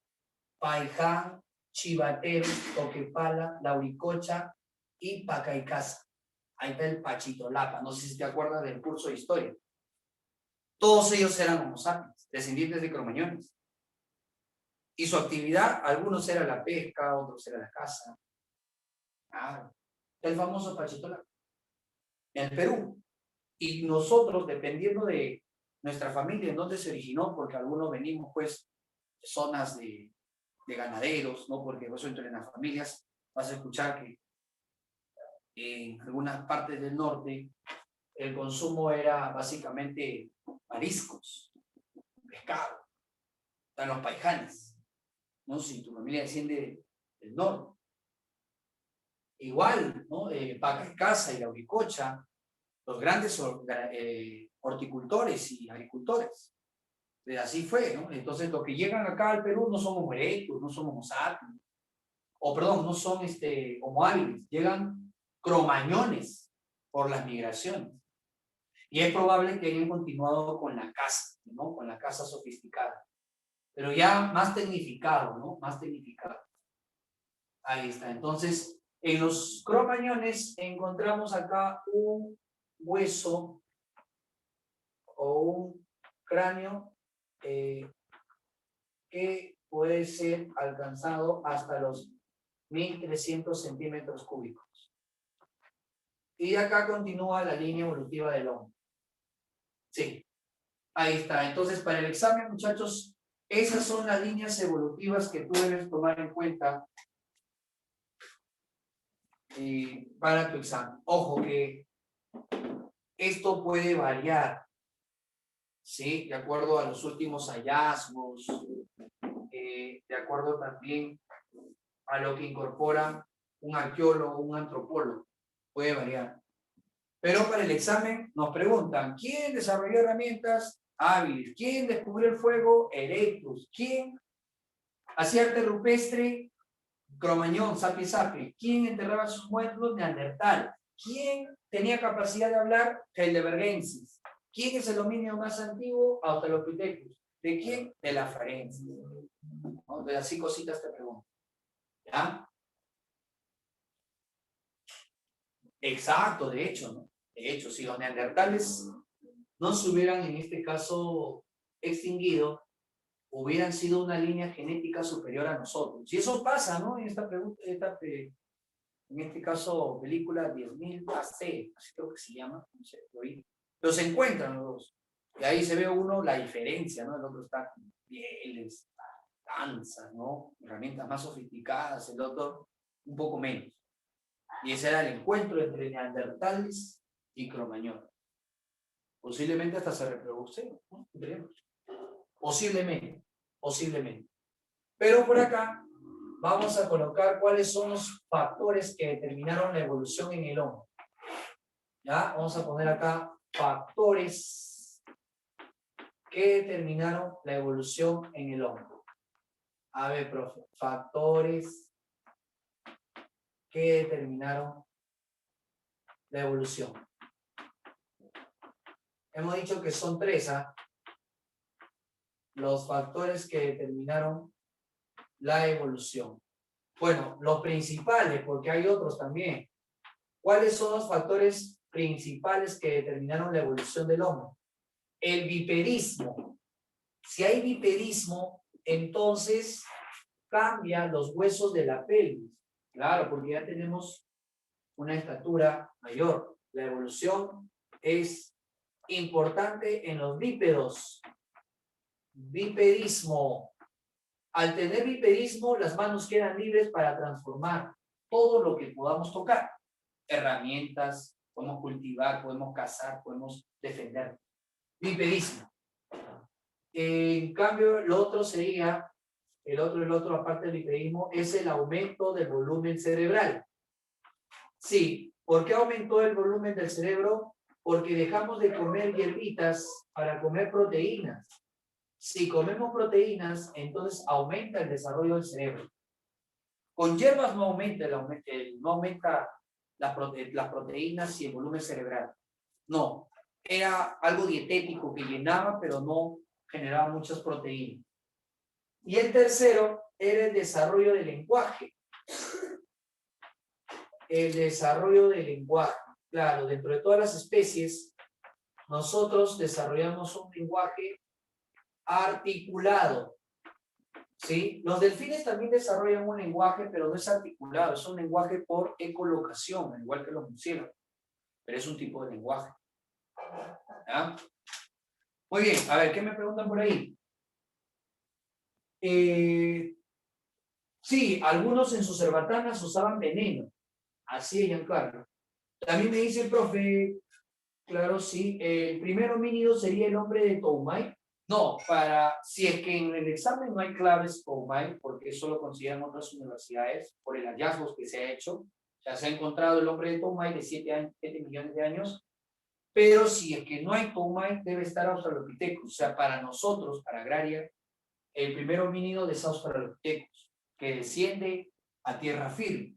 Paiján, Chivatero, Toquepala, Lauricocha y Pacaicasa. Ahí está el Pachitolapa, no sé si te acuerdas del curso de historia. Todos ellos eran homo sapiens, descendientes de cromañones. Y su actividad, algunos era la pesca, otros era la caza. El famoso Pachitolapa. En el Perú. Y nosotros, dependiendo de nuestra familia, en dónde se originó, porque algunos venimos, pues, de zonas de ganaderos, ¿no? Porque eso entre las familias vas a escuchar que en algunas partes del norte el consumo era básicamente mariscos, pescado, están los paijanes, ¿no? Si tu familia desciende del norte. Igual, ¿no? Pacascasa y la Uricocha, los grandes horticultores y agricultores. Así fue, ¿no? Entonces, los que llegan acá al Perú no son Homo erectus, no son Homo sapiens, o perdón, no son Homo habilis, llegan cromañones por las migraciones. Y es probable que hayan continuado con la caza, ¿no? Con la caza sofisticada. Pero ya más tecnificado, ¿no? Más tecnificado. Ahí está. Entonces, en los cromañones encontramos acá un hueso o un cráneo que puede ser alcanzado hasta los 1300 centímetros cúbicos. Y acá continúa la línea evolutiva del hombre. Sí, ahí está. Entonces, para el examen, muchachos, esas son las líneas evolutivas que tú debes tomar en cuenta para tu examen. Ojo que esto puede variar, ¿sí? De acuerdo a los últimos hallazgos, de acuerdo también a lo que incorpora un arqueólogo, un antropólogo. Puede variar. Pero para el examen nos preguntan, ¿quién desarrolló herramientas hábiles? ¿Quién descubrió el fuego? Erectus. ¿Quién hacía arte rupestre? Cromañón, sapiens sapiens. ¿Quién enterraba a sus muertos? Neandertal. ¿Quién tenía capacidad de hablar? Heidelbergensis. ¿Quién es el dominio más antiguo? Australopithecus. ¿De quién? De la Farensis. ¿No? De así cositas te pregunto. ¿Ya? Exacto, de hecho, ¿no? De hecho, si los neandertales no se hubieran en este caso extinguido, hubieran sido una línea genética superior a nosotros. Y eso pasa, ¿no? En esta pregunta, en este caso, película 10.000 AC, así creo que se llama, no sé, pero se encuentran los dos. Y ahí se ve uno la diferencia, ¿no? El otro está con pieles, danzas, ¿no? Herramientas más sofisticadas, el otro un poco menos. Y ese era el encuentro entre neandertales y cromañones. Posiblemente hasta se reproducen, ¿no? Posiblemente, posiblemente. Pero por acá vamos a colocar cuáles son los factores que determinaron la evolución en el hombre. ¿Ya? Vamos a poner acá factores que determinaron la evolución en el hombre. A ver, profe, factores que determinaron la evolución. Hemos dicho que son tres, ¿ah? Los factores que determinaron la evolución. Bueno, los principales, porque hay otros también. ¿Cuáles son los factores principales que determinaron la evolución del hombre? El bipedismo. Si hay bipedismo, entonces cambian los huesos de la pelvis. Claro, porque ya tenemos una estatura mayor. La evolución es importante en los bípedos. Bipedismo. Al tener bipedismo, las manos quedan libres para transformar todo lo que podamos tocar. Herramientas, podemos cultivar, podemos cazar, podemos defender. Bipedismo. En cambio, el otro sería, el otro, aparte del bipedismo, es el aumento del volumen cerebral. Sí, ¿por qué aumentó el volumen del cerebro? Porque dejamos de comer hierbitas para comer proteínas. Si comemos proteínas, entonces aumenta el desarrollo del cerebro. Con hierbas no aumenta, no aumenta las proteínas y el volumen cerebral. No, era algo dietético que llenaba, pero no generaba muchas proteínas. Y el tercero era el desarrollo del lenguaje. El desarrollo del lenguaje. Claro, dentro de todas las especies, nosotros desarrollamos un lenguaje articulado. ¿Sí? Los delfines también desarrollan un lenguaje, pero no es articulado, es un lenguaje por ecolocación, al igual que los murciélagos, pero es un tipo de lenguaje. ¿Ya? Muy bien, a ver, ¿qué me preguntan por ahí? Sí, algunos en sus cerbatanas usaban veneno, así es, claro. También me dice el profe, Claro, sí. El primer homínido sería el hombre de Toumai. No, si es que en el examen no hay claves Toumai, porque eso lo consideran otras universidades por el hallazgo que se ha hecho. Ya se ha encontrado el hombre de Toumai de 7 millones de años, pero si es que no hay Toumai, debe estar Australopithecus. O sea, para nosotros, para Agraria, el primer homínido es Australopithecus, que desciende a tierra firme.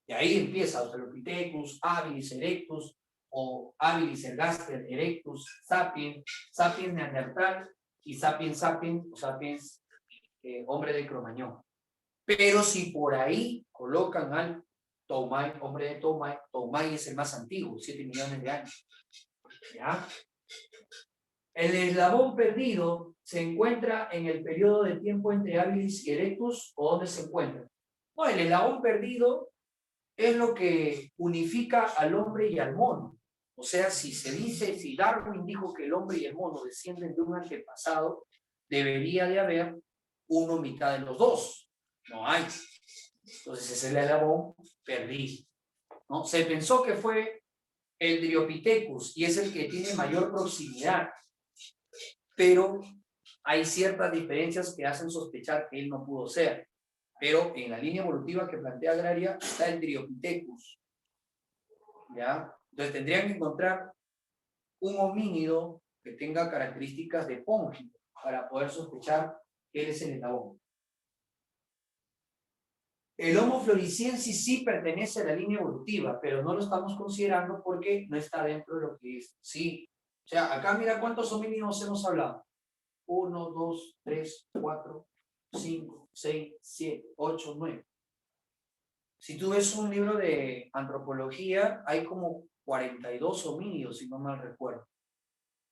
Y ahí empieza Australopithecus, habilis erectus, o habilis ergaster erectus, sapiens, sapiens neandertal y sapiens sapiens, o sapiens hombre de Cromañón. Pero si por ahí colocan al Toumai, hombre de Toumai, Toumai es el más antiguo, 7 millones de años. ¿Ya? El eslabón perdido se encuentra en el periodo de tiempo entre habilis y erectus, ¿o dónde se encuentra? No, el eslabón perdido es lo que unifica al hombre y al mono. O sea, si Darwin dijo que el hombre y el mono descienden de un antepasado, debería de haber uno mitad de los dos. No hay. Entonces es el eslabón perdido, ¿no? Se pensó que fue el Dryopithecus y es el que tiene mayor proximidad, pero hay ciertas diferencias que hacen sospechar que él no pudo ser. Pero en la línea evolutiva que plantea Agraria está el Dryopithecus. ¿Ya? Entonces tendrían que encontrar un homínido que tenga características de póngido para poder sospechar que él es el eslabón. El Homo floresiensis sí pertenece a la línea evolutiva, pero no lo estamos considerando porque no está dentro de lo que es. Sí. O sea, acá mira cuántos homínidos hemos hablado. 1, 2, 3, 4, 5, 6, 7, 8, 9. Si tú ves un libro de antropología, hay como 42 homínidos, si no mal recuerdo.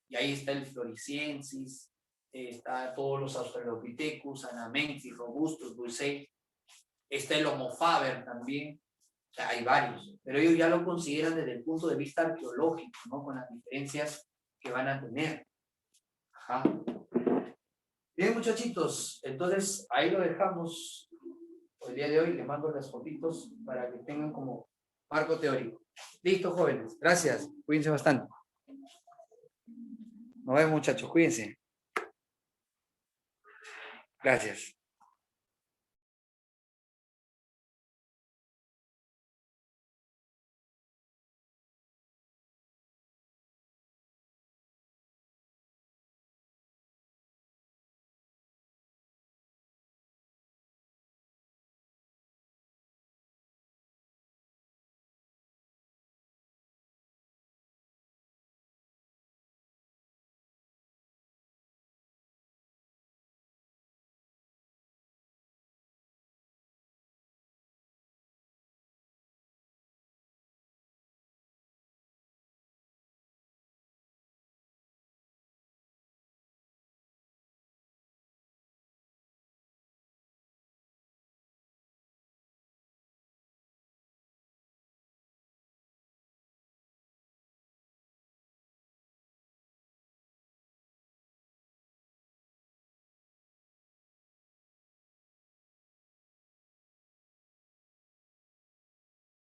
Y ahí está el floresiensis, está todos los Australopithecus, Anamensis, Robustus, Dulcei, está el Homo faber también. O sea, hay varios, pero ellos ya lo consideran desde el punto de vista arqueológico, ¿no? Con las diferencias que van a tener. Ajá. Bien, muchachitos, entonces ahí lo dejamos por el día de hoy. Les mando las fotitos para que tengan como marco teórico. Listo, jóvenes. Gracias. Cuídense bastante. Nos vemos, muchachos. Cuídense. Gracias.